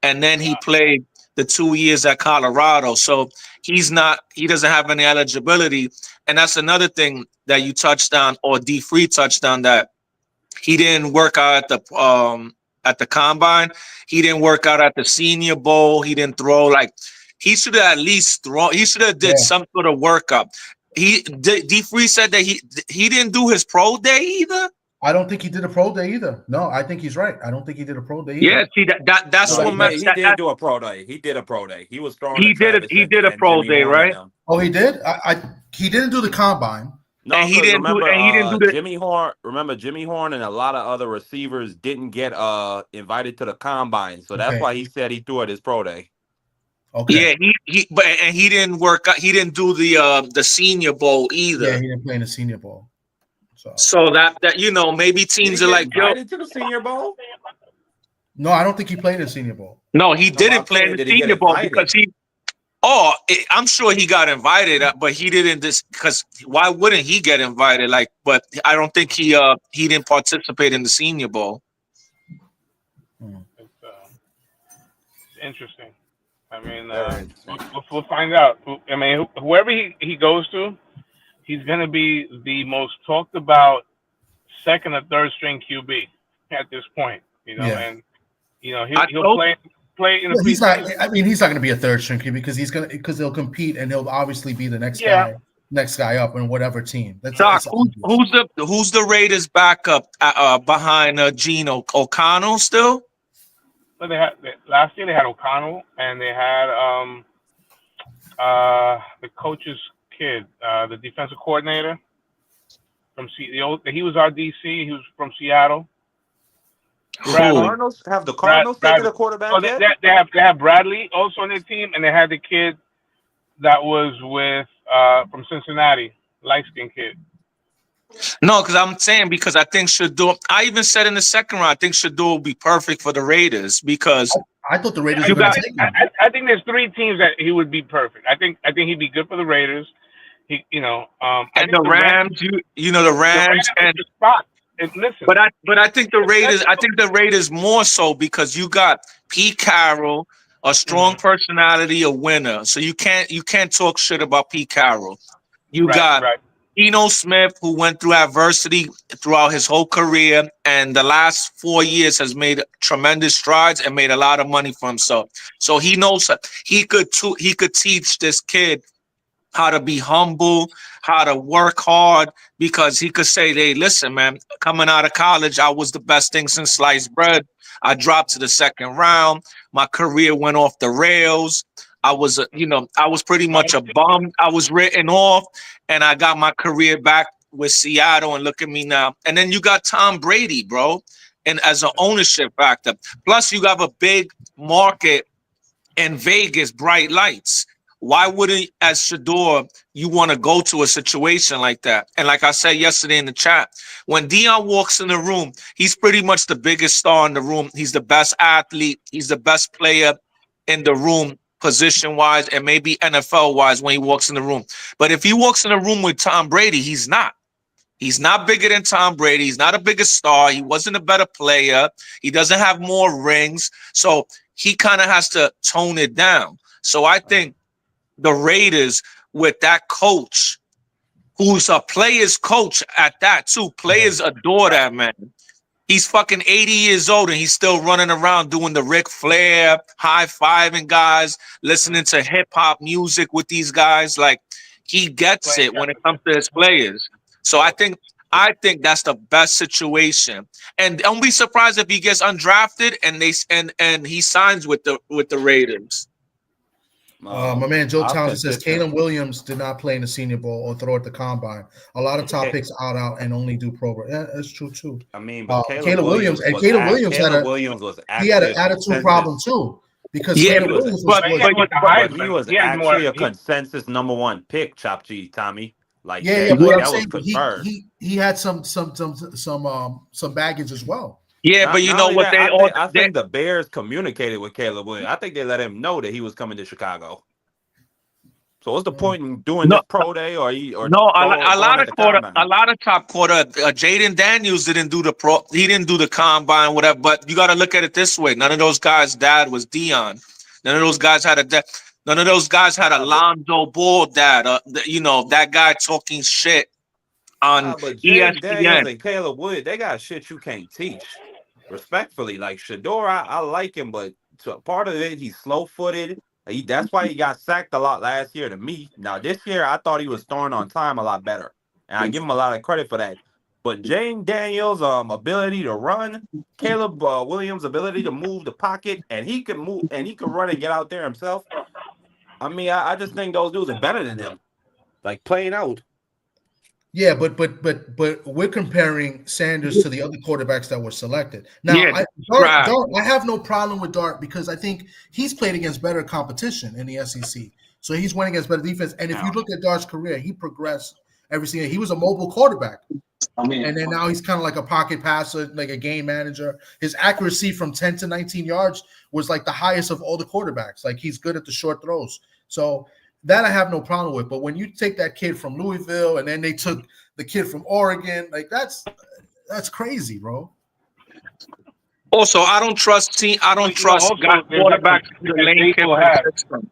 and then he played the 2 years at Colorado. So he doesn't have any eligibility. And that's another thing that you touched on, or D. Free touched on, that he didn't work out at at the combine. He didn't work out at the Senior Bowl. He didn't throw like he should have at least thrown. He should have did some sort of workup. D Free said that he didn't do his pro day either. I don't think he did a pro day either. No, I think he's right. I don't think he did a pro day either. Yeah, see that's what he did do a pro day. He did a pro day. He was throwing. He did a pro day, right? Oh, he did. He didn't do the combine. No, and he didn't do the Jimmy Horn. Remember, Jimmy Horn and a lot of other receivers didn't get invited to the combine, so that's why he said he threw at his pro day. Okay. Yeah, he didn't work out. He didn't do the Senior Bowl either. Yeah, he didn't play in the Senior Bowl. So that maybe teams are like, yo, to the Senior Bowl. No, I don't think he played in the Senior Bowl. No, he didn't play in the Senior Bowl because I'm sure he got invited, but he didn't. Because why wouldn't he get invited? But I don't think he didn't participate in the Senior Bowl. It's interesting. I mean, we'll find out. I mean, whoever he goes to, he's going to be the most talked about second or third string QB at this point. And he'll play in the he's not. I mean, he's not going to be a third string QB because he'll compete and he'll obviously be the next guy up in whatever team. Doc, who's the Raiders backup behind Gino O'Connell still? Well, last year they had O'Connell and they had the coach's kid, the defensive coordinator from he was our DC. He was from Seattle. Cardinals have the Cardinals taking a quarterback. Oh, they have Bradley also on their team, and they had the kid that was with from Cincinnati, light-skinned kid. No, because I think Shador. I even said in the second round, I think Shador will be perfect for the Raiders because I thought the Raiders were going to take him. I think there's three teams that he would be perfect. I think he'd be good for the Raiders. And the Rams, the Rams and spot. And listen, but I think the Raiders more so because you got Pete Carroll, a strong personality, a winner. So you can't talk shit about Pete Carroll. You got Eno Smith, who went through adversity throughout his whole career, and the last 4 years has made tremendous strides and made a lot of money for himself. So he knows that he could teach this kid how to be humble, how to work hard, because he could say, hey, listen, man, coming out of college, I was the best thing since sliced bread. I dropped to the second round. My career went off the rails. I was pretty much a bum. I was written off, and I got my career back with Seattle, and look at me now. And then you got Tom Brady, bro, and as an ownership factor. Plus, you have a big market in Vegas, bright lights. Why wouldn't, as Shador, you want to go to a situation like that? And like I said yesterday in the chat, when Deion walks in the room, he's pretty much the biggest star in the room. He's the best athlete. He's the best player in the room, position-wise, and maybe NFL-wise when he walks in the room. But if he walks in the room with Tom Brady, he's not. He's not bigger than Tom Brady. He's not a bigger star. He wasn't a better player. He doesn't have more rings. So he kind of has to tone it down. So I think the Raiders with that coach, who's a player's coach at that too. Players adore that man. He's fucking 80 years old and he's still running around doing the Ric Flair, high-fiving guys, listening to hip-hop music with these guys. Like, he gets it when it comes to his players. So I think that's the best situation. And don't be surprised if he gets undrafted and he signs with the Raiders. My man Joe Townsend says Caleb Williams did not play in the Senior Bowl or throw at the combine. A lot of top picks out and only do pro. Yeah, that's true too. I mean, but Caleb Williams had an attitude problem too because Caleb Williams was actually a consensus number one pick. Chop G, Tommy. Like but I'm saying he had some baggage as well. Yeah, but you know what I think the Bears communicated with Caleb Williams. I think they let him know that he was coming to Chicago. So what's the point in doing this pro day a lot of top quarter. Jaden Daniels didn't do the pro. He didn't do the combine, whatever. But you got to look at it this way: none of those guys' dad was Deion. None of those guys had a dad. None of those guys had a Lonzo Ball dad. That guy talking shit on but ESPN. Daniels and Caleb Williams, they got shit you can't teach. respectfully, like Shador, I like him, but to part of it, he's slow footed. That's why he got sacked a lot last year to me. Now this year, I thought he was throwing on time a lot better, and I give him a lot of credit for that. But Jane Daniels' ability to run, Caleb Williams' ability to move the pocket, and he could move and he could run and get out there himself. I mean, I just think those dudes are better than him, like playing out. Yeah, but we're comparing Sanders to the other quarterbacks that were selected. Now, Yeah, Dart, I have no problem with Dart because I think he's played against better competition in the SEC. So he's winning against better defense. And if you look at Dart's career, he progressed every single year. He was a mobile quarterback. And then now he's kind of like a pocket passer, like a game manager. His accuracy from 10 to 19 yards was like the highest of all the quarterbacks. Like he's good at the short throws. So that I have no problem with. But when you take that kid from Louisville and then they took the kid from Oregon, like that's crazy, bro. Also, I don't trust quarterbacks in the lane system.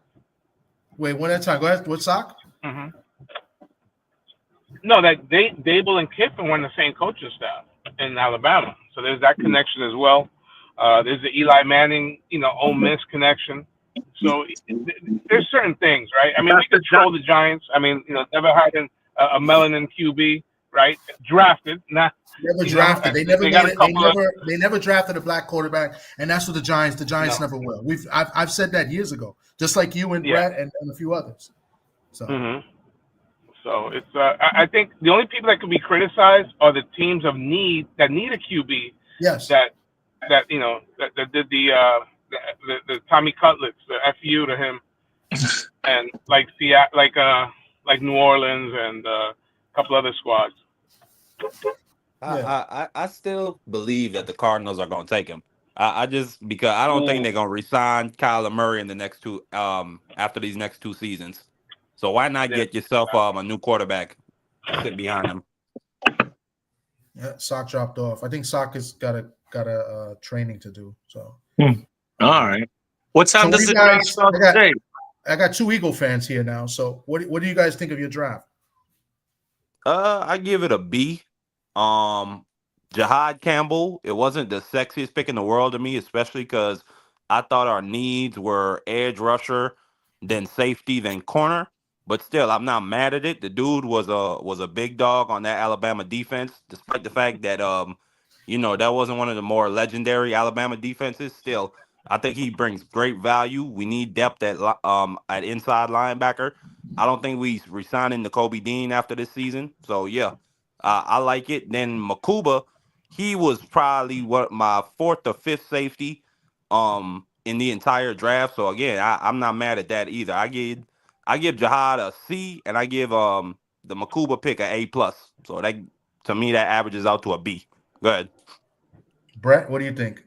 Wait, one at a time. Go ahead. What's Sock? Mm-hmm. No, that Dable and Kiffin were in the same coaching staff in Alabama, so there's that connection as well. There's the Eli Manning, Ole Miss connection. So there's certain things, right? I mean, we control the Giants. I mean, never had a melanin QB, right? Drafted, not never drafted. They never drafted a black quarterback, and that's what the Giants never will. I've said that years ago, just like you and Brett and a few others. So. Mm-hmm. So it's I think the only people that could be criticized are the teams that need a QB. Yes. That did the Tommy Cutlets, the FU to him, and like New Orleans and a couple other squads. I still believe that the Cardinals are going to take him. Because I don't think they're going to resign Kyler Murray in the next two after these next 2 seasons. So why not get yourself a new quarterback sit behind him? Yeah, Sock dropped off. I think Sock has got a training to do. So all right. What time does the draft start today? I got 2 Eagle fans here now. So what do you guys think of your draft? I give it a B. Jahad Campbell, it wasn't the sexiest pick in the world to me, especially because I thought our needs were edge rusher, then safety, then corner. But still, I'm not mad at it. The dude was a big dog on that Alabama defense, despite the fact that that wasn't one of the more legendary Alabama defenses. Still, I think he brings great value. We need depth at inside linebacker. I don't think we resigning the Kobe Dean after this season. So yeah, I like it. Then Makuba, he was probably my 4th or 5th safety in the entire draft. So again, I'm not mad at that either. I give Jahad a C, and I give the Makuba pick an A+. So that, to me, that averages out to a B. Go ahead, Brett. What do you think?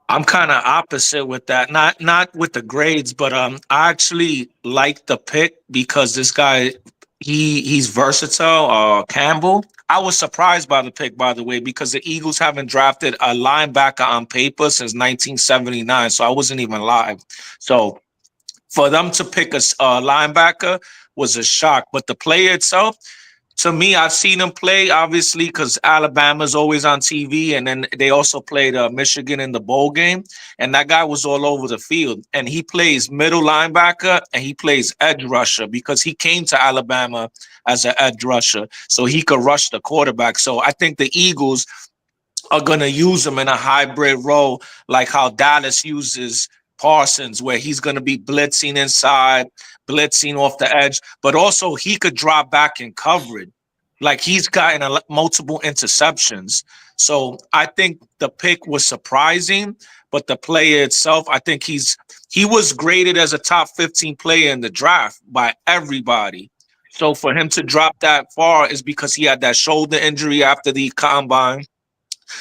I'm kind of opposite with that. Not with the grades, but I actually like the pick because this guy he's versatile. Campbell. I was surprised by the pick, by the way, because the Eagles haven't drafted a linebacker on paper since 1979. So I wasn't even live. So for them to pick a linebacker was a shock. But the player itself, to me, I've seen him play, obviously, because Alabama's always on TV. And then they also played Michigan in the bowl game. And that guy was all over the field. And he plays middle linebacker and he plays edge rusher because he came to Alabama as an edge rusher. So he could rush the quarterback. So I think the Eagles are going to use him in a hybrid role, like how Dallas uses Parsons, where he's going to be blitzing inside, blitzing off the edge, but also he could drop back in coverage. Like he's gotten multiple interceptions. So I think the pick was surprising, but the player itself, I think he was graded as a top 15 player in the draft by everybody. So for him to drop that far is because he had that shoulder injury after the combine.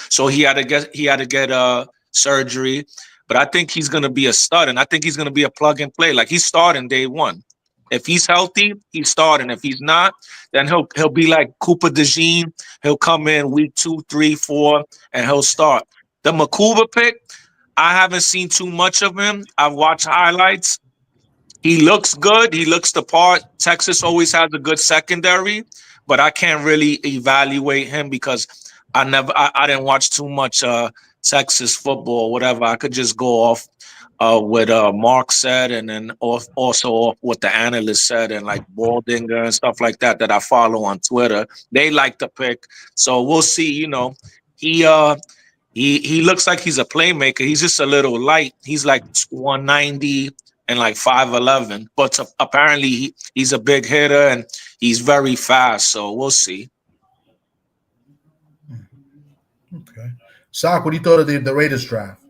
So he had to get surgery. But I think he's going to be a stud, and I think he's going to be a plug and play. Like he's starting day one. If he's healthy, he's starting. If he's not, then he'll be like Cooper DeJean. He'll come in week 2, 3, 4, and he'll start. The Makuba pick, I haven't seen too much of him. I've watched highlights. He looks good. He looks the part. Texas always has a good secondary, but I can't really evaluate him because I didn't watch too much Texas football, whatever. I could just go off what Mark said, and then also off what the analyst said, and like Baldinger and stuff like that I follow on Twitter. They like to pick, so we'll see. He looks like he's a playmaker. He's just a little light. He's like 190 and like 5'11", but apparently he's a big hitter and he's very fast. So we'll see. Okay, Sock, what do you thought of the Raiders draft?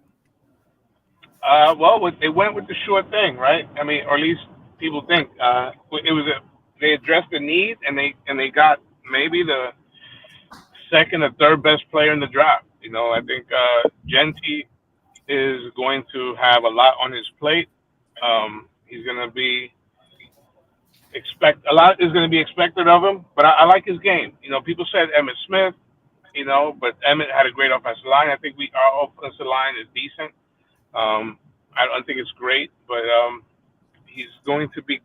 Well, they went with the sure thing, right? I mean, or at least people think they addressed the need, and they got maybe the second or third best player in the draft. I think Genty is going to have a lot on his plate. He's going to be a lot is going to be expected of him, but I like his game. People said Emmitt Smith, but Emmitt had a great offensive line. I think our offensive line is decent. I don't think it's great, but he's going to be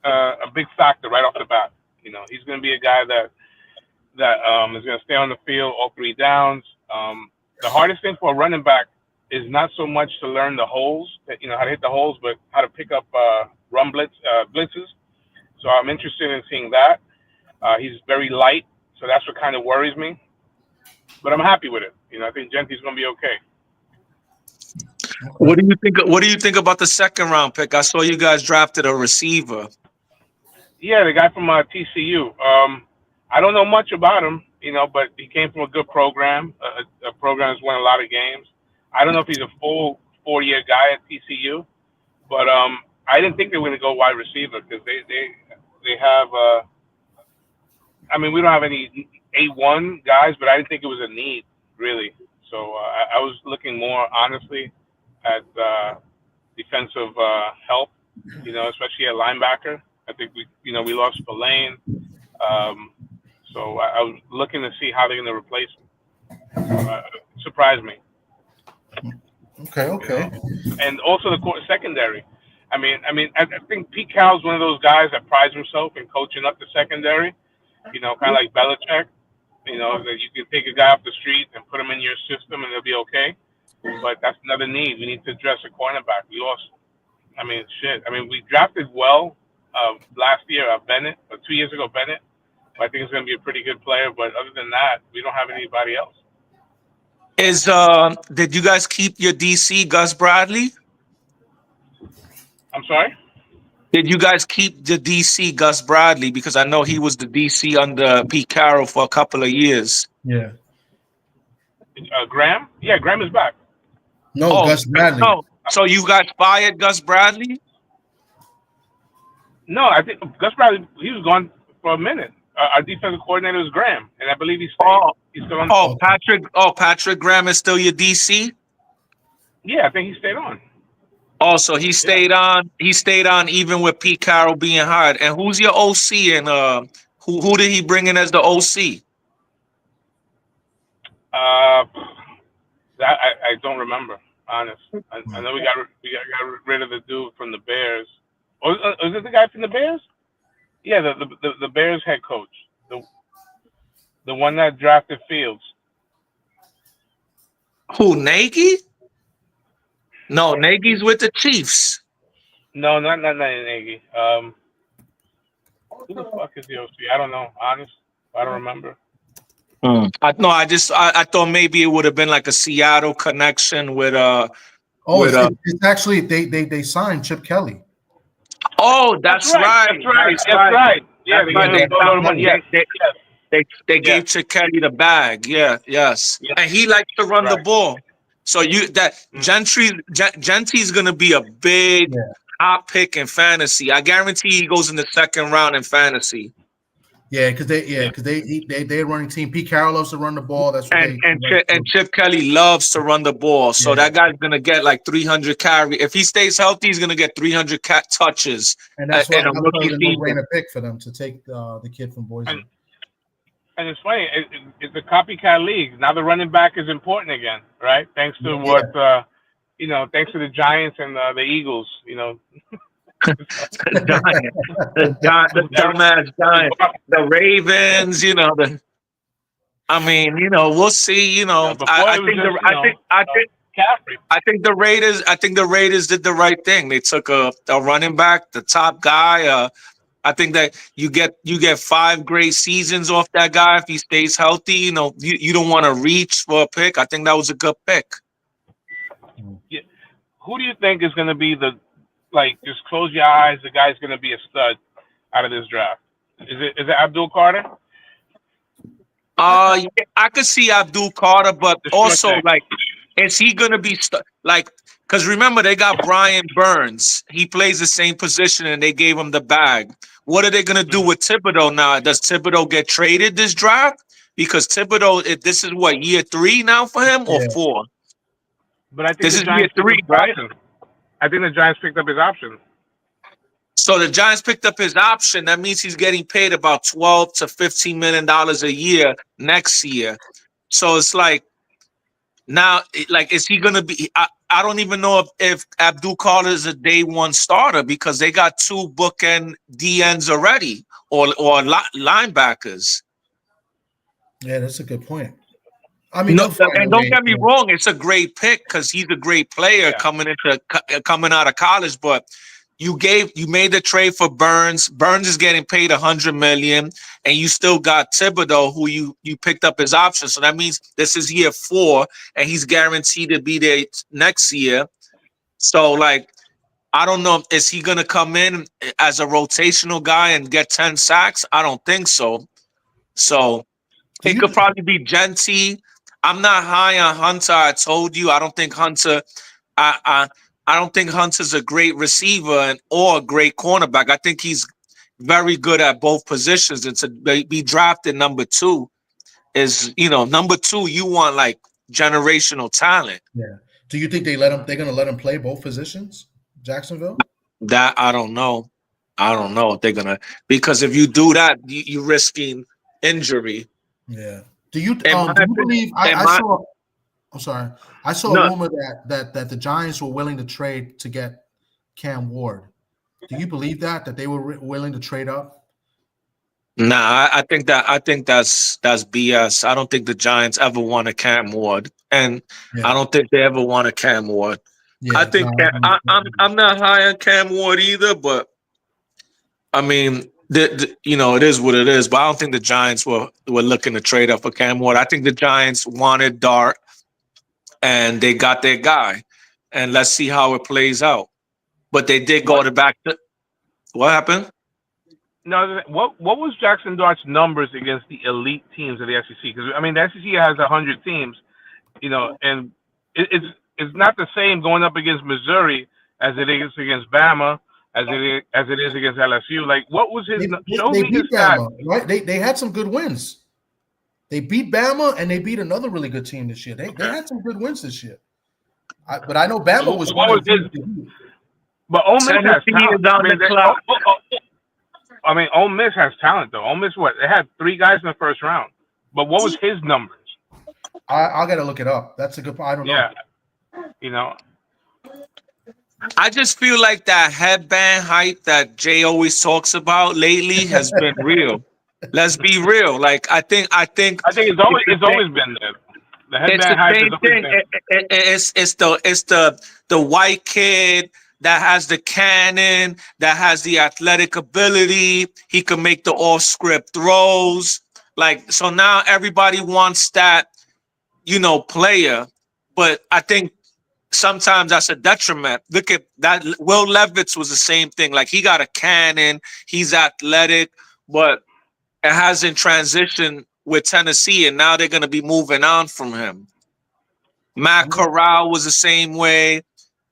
a big factor right off the bat. He's going to be a guy that is going to stay on the field all 3 downs. The hardest thing for a running back is not so much to learn the holes, how to hit the holes, but how to pick up run blitzes. So I'm interested in seeing that. He's very light, so that's what kind of worries me. But I'm happy with it. I think Genty's going to be okay. What do you think? What do you think about the second round pick? I saw you guys drafted a receiver. Yeah, the guy from TCU. I don't know much about him, but he came from a good program. A program that's won a lot of games. I don't know if he's a full 4-year guy at TCU, but I didn't think they were going to go wide receiver because they have. We don't have any A1 guys, but I didn't think it was a need really. So I was looking more honestly at defensive help, especially at linebacker. I think we lost Spillane. So I was looking to see how they're going to replace him. Surprised me. Okay. And also the secondary. I think Pete Carroll's one of those guys that prides himself in coaching up the secondary. Kind of like Belichick. That you can take a guy off the street and put him in your system and it'll be okay. But that's another need. We need to address a cornerback. We lost. We drafted well last year Bennett, or 2 years ago Bennett. I think he's going to be a pretty good player, but other than that, we don't have anybody else. Did you guys keep your DC Gus Bradley? I'm sorry? Did you guys keep the DC Gus Bradley? Because I know he was the DC under Pete Carroll for a couple of years. Yeah. Graham? Yeah, Graham is back. No, Gus Bradley. No. So you guys fired Gus Bradley? No, I think Gus Bradley, he was gone for a minute. Our defensive coordinator was Graham, and I believe he's still on. Patrick Graham is still your DC? Yeah, I think he stayed on. Oh, so he stayed on. He stayed on even with Pete Carroll being hired. And who's your OC? And who did he bring in as the OC? That I don't remember. Honest, I know we got rid of the dude from the Bears. Was it the guy from the Bears? Yeah, the Bears head coach, the one that drafted Fields. Who, Nagy? No, Nagy's with the Chiefs. No, not Nagy. Who the fuck is the OC? I don't know. Honest, I don't remember. I thought maybe it would have been like a Seattle connection with it's actually they signed Chip Kelly. Oh, that's right. Yeah, they gave Chip Kelly the bag. Yes. And he likes to run the ball. So Genty's gonna be a big hot pick in fantasy. I guarantee he goes in the second round in fantasy. Yeah, because they're running team. Pete Carroll loves to run the ball. That's what and Chip Kelly loves to run the ball. So that guy's gonna get like 300 carry. If he stays healthy, he's gonna get 300 touches. And that's why I'm a no-brainer pick for them to take the kid from Boise. And it's funny, it's a copycat league. Now the running back is important again, right? Thanks to thanks to the Giants and the Eagles, the dumbass Giants, the Ravens, I mean, we'll see. I think the Raiders. I think the Raiders did the right thing. They took a running back, the top guy. I think that you get 5 great seasons off that guy if he stays healthy. You don't want to reach for a pick. I think that was a good pick. Yeah. Who do you think is going to be just close your eyes, the guy's going to be a stud out of this draft? Is it Abdul Carter? I could see Abdul Carter, but also is he going to be because remember they got Brian Burns. He plays the same position and they gave him the bag. What are they going to do with Thibodeau now? Does Thibodeau get traded this draft? Because Thibodeau, this is what, year 3 now for him or 4? But I think this is year 3, right? I think the Giants picked up his option. So the Giants picked up his option. That means he's getting paid about $12 to $15 million a year next year. So it's now, is he going to be? I don't even know if Abdul Carter is a day 1 starter because they got 2 bookend DNs already or linebackers. Yeah, that's a good point. I mean, don't get me wrong; it's a great pick because he's a great player coming out of college. But you made the trade for Burns. Burns is getting paid $100 million, and you still got Thibodeau, who you picked up his option. So that means this is year 4, and he's guaranteed to be there next year. So I don't know, is he gonna come in as a rotational guy and get 10 sacks? I don't think so. So it could probably be Genty. I'm not high on Hunter. I told you I don't think Hunter. I don't think Hunter's a great receiver or a great cornerback. I think he's very good at both positions. And to be drafted number 2 is, number 2. You want generational talent. Yeah. Do you think they're going to let him play both positions, Jacksonville? That I don't know. I don't know if they're gonna, because if you do that, you're risking injury. Yeah. Do you believe? I saw a rumor that the Giants were willing to trade to get Cam Ward. Do you believe that they were willing to trade up? Nah, I think that's BS. I don't think the Giants ever wanted Cam Ward, and I don't think they ever wanted Cam Ward. Yeah, I think I'm not high on Cam Ward either, but I mean, it is what it is. But I don't think the Giants were looking to trade up for Cam Ward. I think the Giants wanted Dart, and they got their guy, and let's see how it plays out. But they did go back to what happened. No, what was Jackson Dart's numbers against the elite teams of the SEC? Because I mean, the SEC has 100 teams, and it's not the same going up against Missouri as it is against Bama, as it is against LSU. What was his? They beat Bama, right? They had some good wins. They beat Bama and they beat another really good team this year. They had some good wins this year. But I know Bama was one of them. But Ole Miss has talent. I mean, Ole Miss has talent though. Ole Miss, they had 3 guys in the first round. But what was his numbers? I got to look it up. That's a good point. I don't know. Yeah. I just feel like that headband hype that Jay always talks about lately has been real. Let's be real. I think it's always been there. The headband hype is always been. It's the white kid that has the cannon, that has the athletic ability. He can make the off-script throws. So now everybody wants that, player. But I think sometimes that's a detriment. Look at that. Will Levis was the same thing. He got a cannon. He's athletic, but it hasn't transitioned with Tennessee, and now they're going to be moving on from him. Matt Corral was the same way.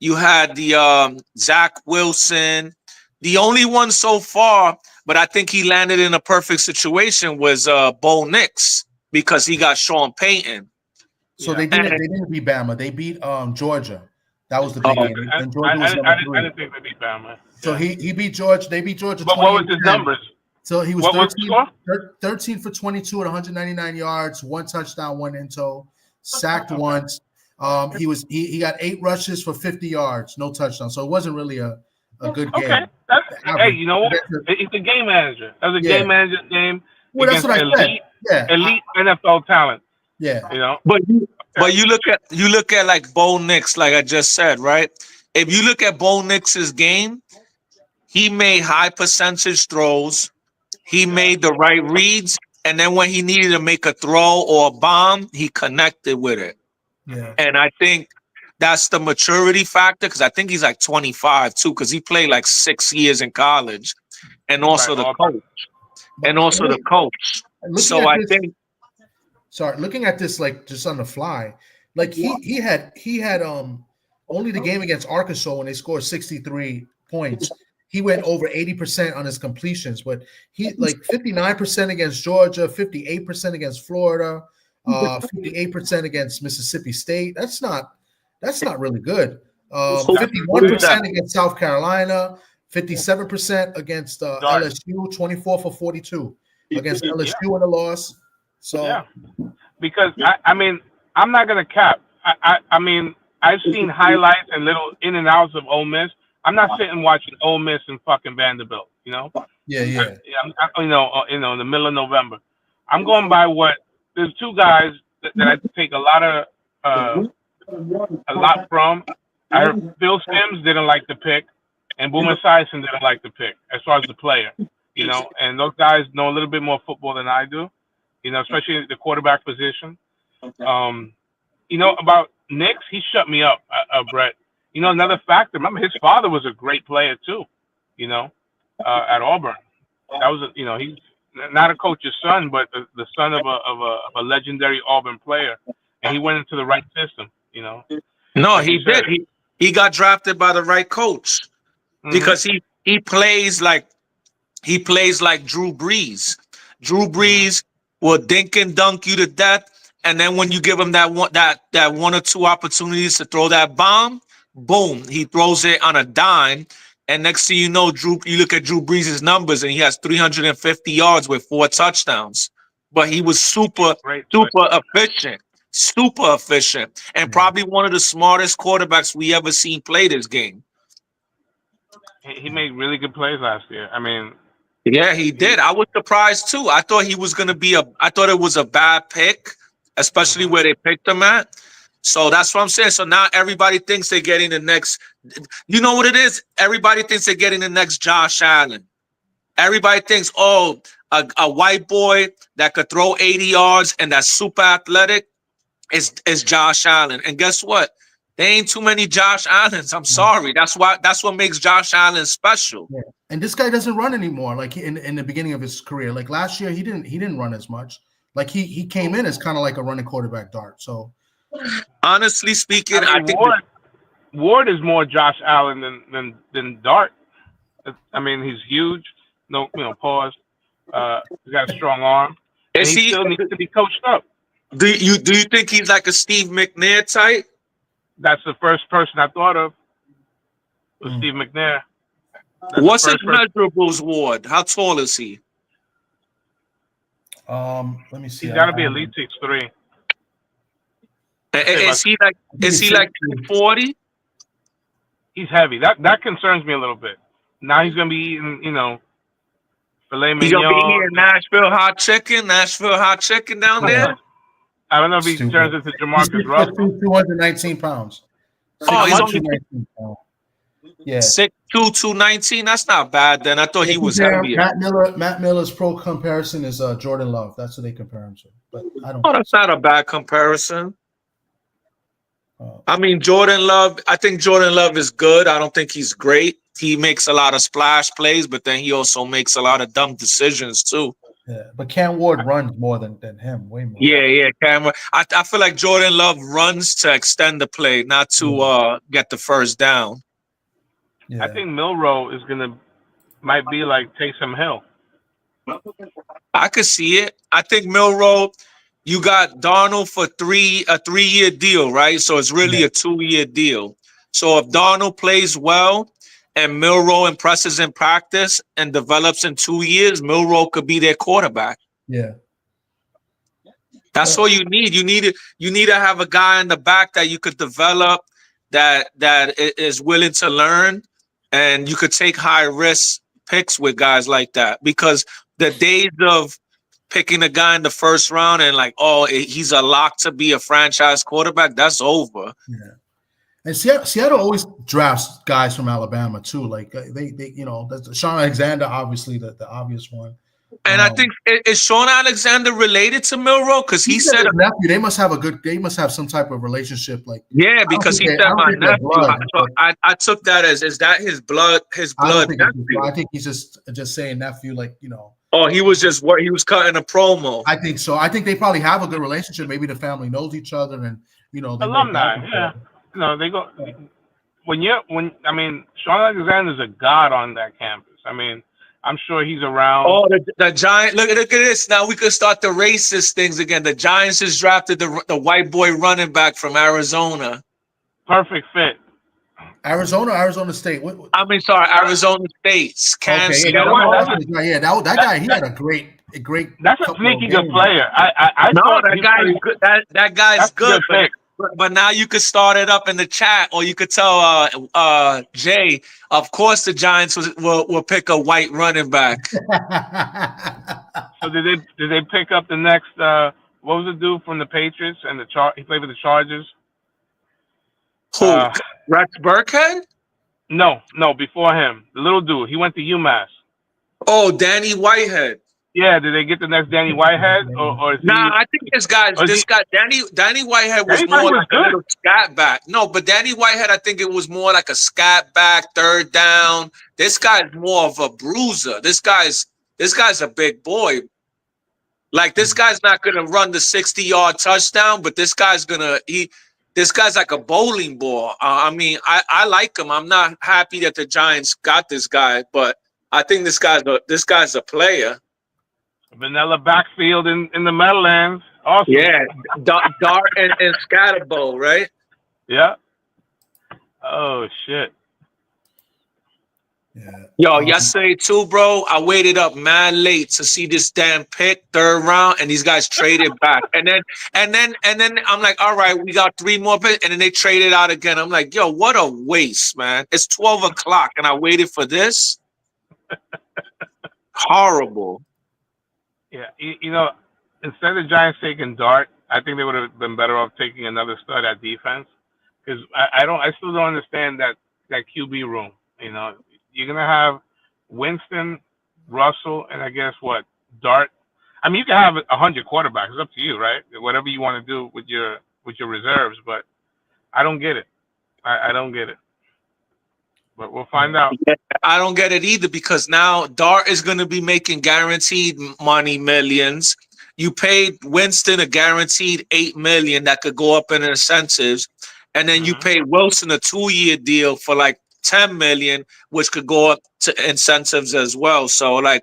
You had the Zach Wilson. The only one so far, but I think he landed in a perfect situation, was Bo Nix, because he got Sean Payton. So they didn't beat Bama. They beat Georgia. That was the big game. And Georgia was number 3. I didn't think they beat Bama. So he beat Georgia. They beat Georgia. But what was his numbers? So he was 13 for 22 at 199 yards, 1 touchdown, 1 in tow, sacked once. He got 8 rushes for 50 yards, no touchdown. So it wasn't really a good game. Hey, you know what? It's a game manager. That was a game manager game. Well, that's what I said. elite NFL talent. Yeah. You know. But you look at like Bo Nix, like I just said, right? If you look at Bo Nix's game, he made high percentage throws. He made the right reads, and then when he needed to make a throw or a bomb, he connected with it. Yeah. And I think that's the maturity factor, because I think he's like 25 too, because he played like 6 years in college, and also the coach, So I think. Sorry, looking at this like just on the fly, like he had only the game against Arkansas when they scored 63 points. He went over 80% on his completions, but he like 59% against Georgia, 58% against Florida, 58% against Mississippi State. That's not really good. 51% against South Carolina, 57% against LSU, 24 for 42 against LSU in a loss. So because I mean, I'm not gonna cap. I mean, I've seen highlights and little in and outs of Ole Miss. I'm not sitting watching Ole Miss and fucking Vanderbilt. You know. Yeah. You know, in the middle of November. I'm going by what there's two guys that I take a lot from. I heard Phil Simms didn't like the pick, and Boomer Esiason didn't like the pick as far as the player. You know, and those guys know a little bit more football than I do. You know, especially the quarterback position. You know, about Nix, he shut me up, Brett. You know, another factor, remember his father was a great player too, you know, at Auburn. That was, you know, he's not a coach's son, but the son of a legendary Auburn player. And he went into the right system, you know. No, like he did. He got drafted by the right coach because he plays like Drew Brees. Drew Brees will dink and dunk you to death, and then when you give him that one or two opportunities to throw that bomb, boom, he throws it on a dime. And next thing you know, you look at Drew Brees' numbers, and he has 350 yards with 4 touchdowns. But he was super efficient, and probably one of the smartest quarterbacks we ever seen play this game. He made really good plays last year. I mean, yeah, he did. I was surprised too. I thought he was going to be I thought it was a bad pick, especially where they picked him at. So that's what I'm saying. So now everybody thinks they're getting the next. You know what it is? Everybody thinks they're getting the next Josh Allen. Everybody thinks, oh, a white boy that could throw 80 yards and that's super athletic is Josh Allen. And guess what? There ain't too many Josh Allens. I'm sorry. That's what makes Josh Allen special. Yeah. And this guy doesn't run anymore. Like in the beginning of his career, like last year, he didn't run as much. Like he came in as kind of like a running quarterback dart. So honestly speaking, I think Ward is more Josh Allen than Dart. I mean, he's huge. No, pause. He's got a strong arm. And he still needs to be coached up. Do you think he's like a Steve McNair type? That's the first person I thought of. Was Steve McNair. What's his measurables, Ward? How tall is he? Let me see. He's got to be at least 6'3". Is he like 240? He's heavy. That concerns me a little bit. Now he's gonna be eating, filet mignon. He's gonna be eating Nashville hot chicken down there. I don't know if he turns into Jamarcus Russell. 219 pounds. Oh, he's only 219 yeah. 6'2", 219. That's not bad. Then I thought he was heavier. Matt Miller's pro comparison is Jordan Love. That's what they compare him to. But I don't. Oh, that's not a bad comparison. I mean, Jordan Love. I think Jordan Love is good. I don't think he's great. He makes a lot of splash plays, but then he also makes a lot of dumb decisions too. Yeah, but Cam Ward runs more than him, way more. Yeah, Cam. I feel like Jordan Love runs to extend the play, not to get the first down. Yeah. I think Milroe might be like Taysom Hill. I could see it. I think Milroe. You got Darnold for a 3-year deal, right? So it's really a 2-year deal. So if Darnold plays well and Milroe impresses in practice and develops in 2 years, Milroe could be their quarterback. Yeah. That's all you need. You need to have a guy in the back that you could develop that is willing to learn, and you could take high risk picks with guys like that, because the days of picking a guy in the first round and like, oh, he's a lock to be a franchise quarterback, that's over. Yeah. And Seattle always drafts guys from Alabama too. Like they you know, that's Sean Alexander, obviously the obvious one. And I think is Sean Alexander related to Milroe? Because he said his nephew. They must have some type of relationship. Like because he said my nephew. I took that as is that his blood nephew? I think he's just saying nephew, like, you know. Oh, he was cutting a promo. I think so. I think they probably have a good relationship. Maybe the family knows each other, and you know, alumni. Yeah, no, they go when I mean, Sean Alexander's a god on that campus. I mean, I'm sure he's around. Oh, the Giant! Look at this. Now we could start the racist things again. The Giants just drafted the white boy running back from Arizona. Perfect fit. Arizona State. Arizona State. Kansas. Okay, that guy. He had a great. That's a sneaky good player. I no, that guy's good. That guy's good. But now you could start it up in the chat, or you could tell Jay. Of course, the Giants will pick a white running back. So did they pick up the next? What was the dude from the Patriots and he played with the Chargers? Who? Rex Burkhead? No, before him, the little dude. He went to UMass. Oh, Danny Whitehead. Yeah, did they get the next Danny Whitehead? Or is I think this guy, Danny Whitehead was more like a little scat back. No, but Danny Whitehead, I think it was more like a scat back, third down. This guy's more of a bruiser. This guy's a big boy. Like, this guy's not gonna run the 60-yard touchdown, but this guy's like a bowling ball. I mean, I like him. I'm not happy that the Giants got this guy, but I think this guy's a player. Vanilla backfield in the Meadowlands. Awesome. Yeah, Dart and Scatterbo, right? Yeah. Oh shit. Yeah. Yo, yesterday too, bro. I waited up mad late to see this damn pick, third round, and these guys traded back. And then I'm like, all right, we got 3 more picks, and then they traded out again. I'm like, yo, what a waste, man. It's 12 o'clock, and I waited for this. Horrible. Yeah, you know, instead of the Giants taking Dart, I think they would have been better off taking another stud at defense. Because I still don't understand that QB room. You know, you're gonna have Winston, Russell, and I guess Dart. I mean, you can have 100 quarterbacks. It's up to you, right? Whatever you want to do with your reserves, but I don't get it. I don't get it. But we'll find out. Yeah, I don't get it either, because now Dart is going to be making guaranteed money, millions. You paid Winston a guaranteed $8 million that could go up in incentives, and then you paid Wilson a 2-year deal for like $10 million, which could go up to incentives as well. So, like,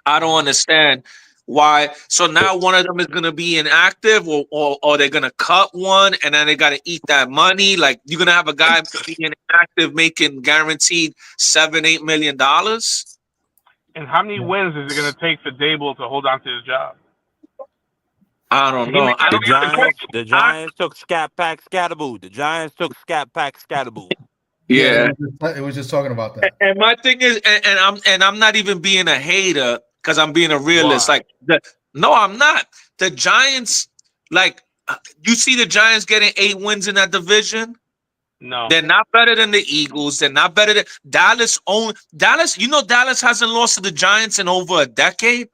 I don't understand why. So now one of them is going to be inactive, or they're going to cut one, and then they got to eat that money. Like, you're going to have a guy being inactive making guaranteed $7-8 million. And how many wins is it going to take for Dable to hold on to his job? I don't know. The Giants took Scat Pack Scatterboo. The Giants took Scat Pack Scatterboo. Yeah, it was just talking about that. And my thing is, and I'm not even being a hater, because I'm being a realist. Why? No, I'm not. The Giants, like, you see the Giants getting 8 wins in that division. No, they're not better than the Eagles. They're not better than Dallas. Dallas, you know, Dallas hasn't lost to the Giants in over a decade.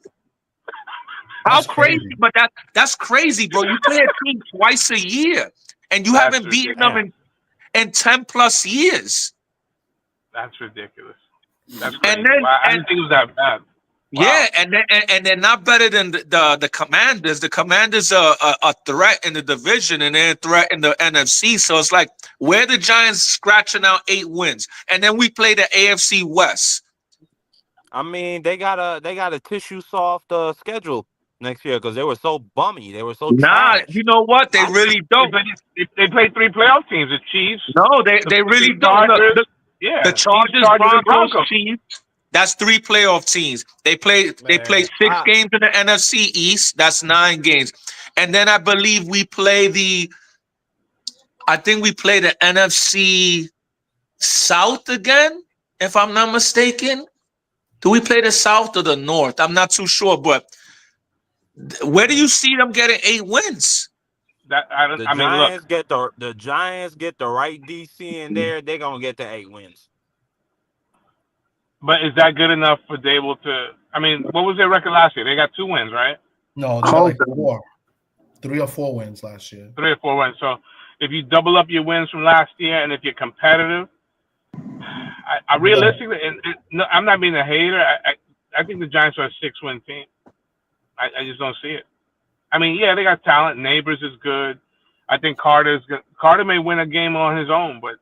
How crazy? But that's crazy, bro. You play a team twice a year, and you haven't beaten them in 10 plus years. That's ridiculous. That's crazy. I didn't think it was that bad. Wow. Yeah, and they're not better than the Commanders. The Commanders are a threat in the division, and they're a threat in the NFC. So it's like, where the Giants scratching out 8 wins, and then we play the AFC West. I mean, they got a tissue soft schedule next year, because they were so bummy. They were so trash. You know what? They really don't. They played 3 playoff teams: the Chiefs. No, they really don't. The Chargers, Broncos, Chiefs. That's 3 playoff teams. They played 6 games in the NFC East. That's 9 games. And then I believe we play the NFC South again, if I'm not mistaken. Do we play the South or the North? I'm not too sure, but Where do you see them getting 8 wins? The Giants get the right DC in there. They're gonna get the 8 wins. But is that good enough for Dable to? I mean, what was their record last year? They got 2 wins, right? No, they got like 4, 3 or 4 wins last year. 3 or 4 wins. So if you double up your wins from last year, and if you're competitive, I realistically, no, I'm not being a hater. I think the Giants are a 6-win team. I just don't see it. I mean, yeah, they got talent. Neighbors is good. I think Carter may win a game on his own, but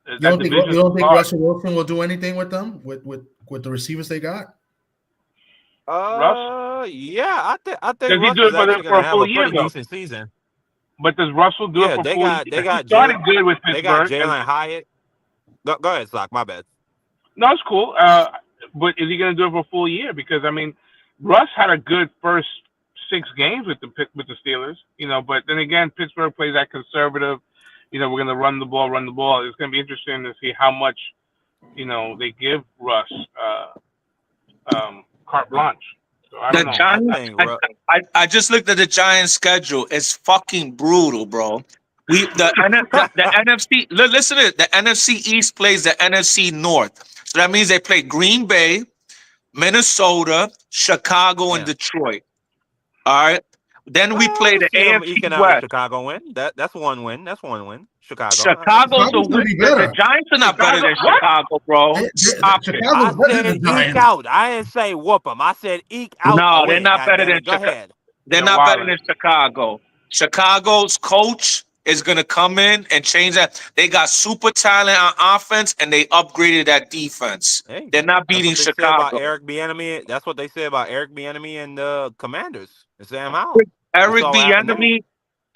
you don't think Russell Wilson will do anything with them with the receivers they got? Russ? Yeah, I think does he do it for a full year though? Decent season. But does Russell do it for a full year? They got started good with Pittsburgh. They got Jalen Hyatt. Go ahead, Slack. My bad. No, it's cool. But is he going to do it for a full year? Because I mean, Russ had a good first 6 games with the Steelers, But then again, Pittsburgh plays that conservative. We're going to run the ball. It's going to be interesting to see how much, they give Russ carte blanche. So I don't know. I just looked at the Giants' schedule. It's fucking brutal, bro. The NFC. Listen to it. The NFC East plays the NFC North. So that means they play Green Bay, Minnesota, Chicago, and Detroit. All right. Then we play the AFC West. Chicago win. That's 1 win. That's 1 win. Chicago's a win. The Giants are not better than Chicago, bro. Stop it. I said eke out. I didn't say whoop them. I said eke out. No, they're not better than Chicago. They're not better than Chicago. Chicago's coach is going to come in and change that. They got super talent on offense, and they upgraded that defense. Hey, they're not beating Chicago. Eric Bieniemy. That's what they said about Eric Bieniemy and the Commanders. And Sam Howell. Eric Bieniemy.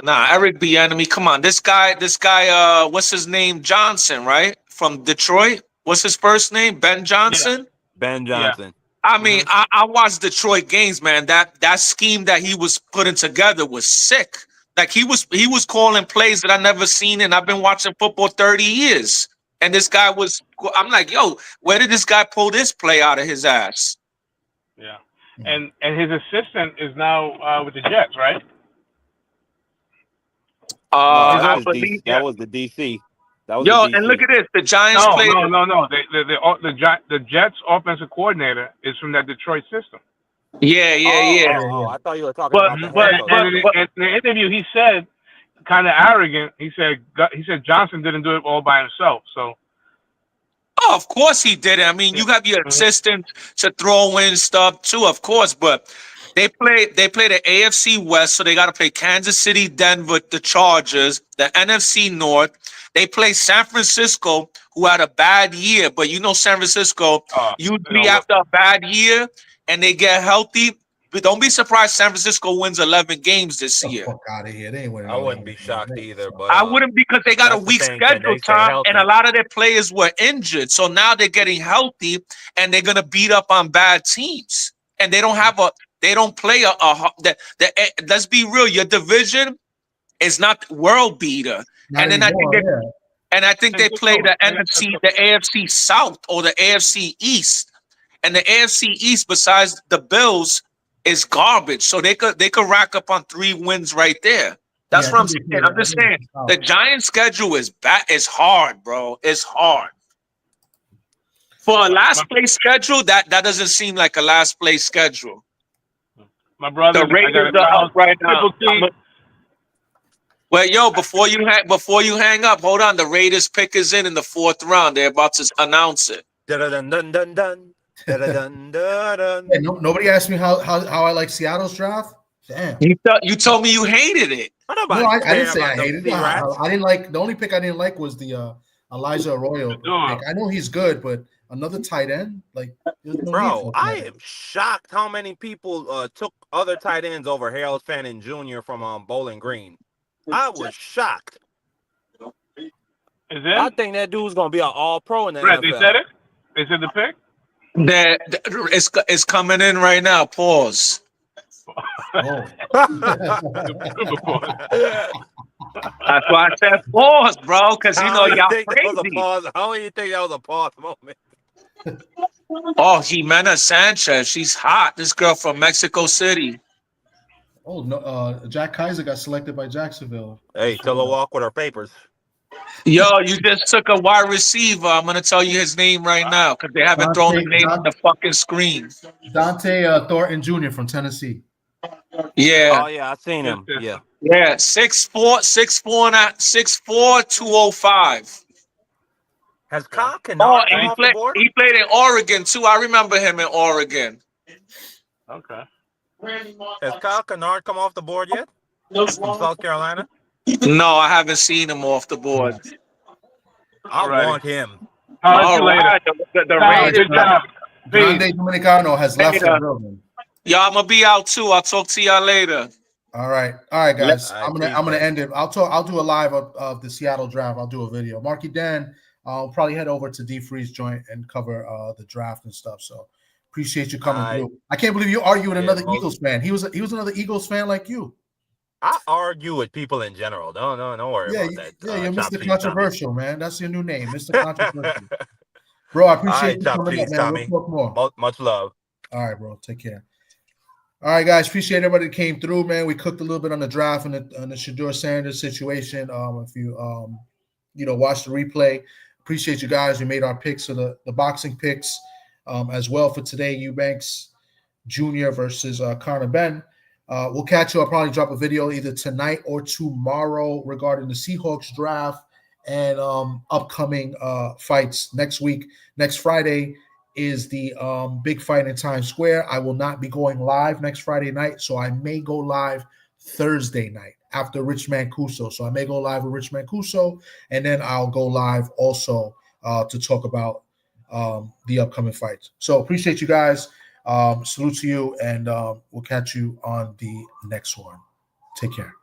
Nah, Eric Bieniemy. Come on, this guy. What's his name? Johnson, right? From Detroit. What's his first name? Ben Johnson. Yeah. Ben Johnson. Yeah. I mean, I watched Detroit games, man. That scheme that he was putting together was sick. Like he was calling plays that I never seen, and I've been watching football 30 years. And this guy I'm like, yo, where did this guy pull this play out of his ass? Yeah, and his assistant is now with the Jets, right? That was the DC. And look at this. The Giants played. No. The Jets offensive coordinator is from that Detroit system. Yeah. I thought you were talking about in the interview, he said, kind of arrogant. He said Johnson didn't do it all by himself. So, of course he did it. I mean, you have your assistant to throw in stuff too, of course. But they play the AFC West, so they got to play Kansas City, Denver, the Chargers, the NFC North. They play San Francisco, who had a bad year, but San Francisco usually after a bad year. And they get healthy, but don't be surprised San Francisco wins 11 games this year. Fuck out of here. They ain't winning. I wouldn't be shocked either, but I wouldn't, because they got a weak schedule, Tom, and a lot of their players were injured. So now they're getting healthy, and they're gonna beat up on bad teams. And they don't play let's be real, your division is not world beater. And then I think they play the AFC South or the AFC East. And the AFC East, besides the Bills, is garbage. So they could rack up on 3 wins right there. That's what I'm saying. I'm just saying the Giants' schedule is hard, bro. It's hard. For a last place schedule, that doesn't seem like a last place schedule. My brother, the Raiders are up right now. Well, yo, before you hang up, hold on. The Raiders pick is in the 4th round. They're about to announce it. Dun dun dun dun. Hey, nobody asked me how I like Seattle's draft. Damn. You told me you hated it. I didn't say I hated it. I didn't like the only pick I didn't like was the Elijah Arroyo pick. I know he's good, but another tight end, bro, I am shocked how many people took other tight ends over Harold Fannin Jr. from Bowling Green. I was shocked. Is it? I think that dude's gonna be an All-Pro in the NFL. They said it. They said the pick. It's coming in right now. Pause. Oh. That's why I said pause, bro, because y'all crazy. How do you think that was a pause moment? Oh, Jimena Sanchez, she's hot. This girl from Mexico City. Oh no, Jack Kaiser got selected by Jacksonville. Hey, tell her walk with her papers. Yo, you just took a wide receiver. I'm gonna tell you his name right now because they haven't thrown the name on the fucking screen. Dante Thornton Jr. from Tennessee. Yeah. Oh yeah, I seen him. Yeah. Yeah. 6'4", 205. Has Kyle Oh, Kennard come and off the board? he played in Oregon too. I remember him in Oregon. Okay. Has Kyle Kennard come off the board yet? From South Carolina? No, I haven't seen him off the board. I want him. All right. The Raiders. Good job. Grande Dominicano has left the building. Yo, I'm gonna be out too. I'll talk to y'all later. All right, guys. All right, I'm gonna end it. I'll do a live of the Seattle draft. I'll do a video. Marky Dan, I'll probably head over to D Free's joint and cover the draft and stuff. So appreciate you coming through. I can't believe you argue with another Eagles fan. He was another Eagles fan like you. I argue with people in general. Don't worry about that. Yeah, you're Mr. Controversial, man. That's your new name, Mr. Controversial. Bro, I appreciate you coming up, man. Tommy. We'll talk more. Much love. All right, bro. Take care. All right, guys. Appreciate everybody that came through, man. We cooked a little bit on the draft and the Shedeur Sanders situation. If you watch the replay, appreciate you guys. We made our picks of the boxing picks as well for today. Eubanks Jr. versus Conor Benn. We'll catch you. I'll probably drop a video either tonight or tomorrow regarding the Seahawks draft and upcoming fights next week. Next Friday is the big fight in Times Square. I will not be going live next Friday night, so I may go live Thursday night after Rich Mancuso. So I may go live with Rich Mancuso, and then I'll go live also to talk about the upcoming fights. So appreciate you guys. Salute to you, and we'll catch you on the next one. Take care.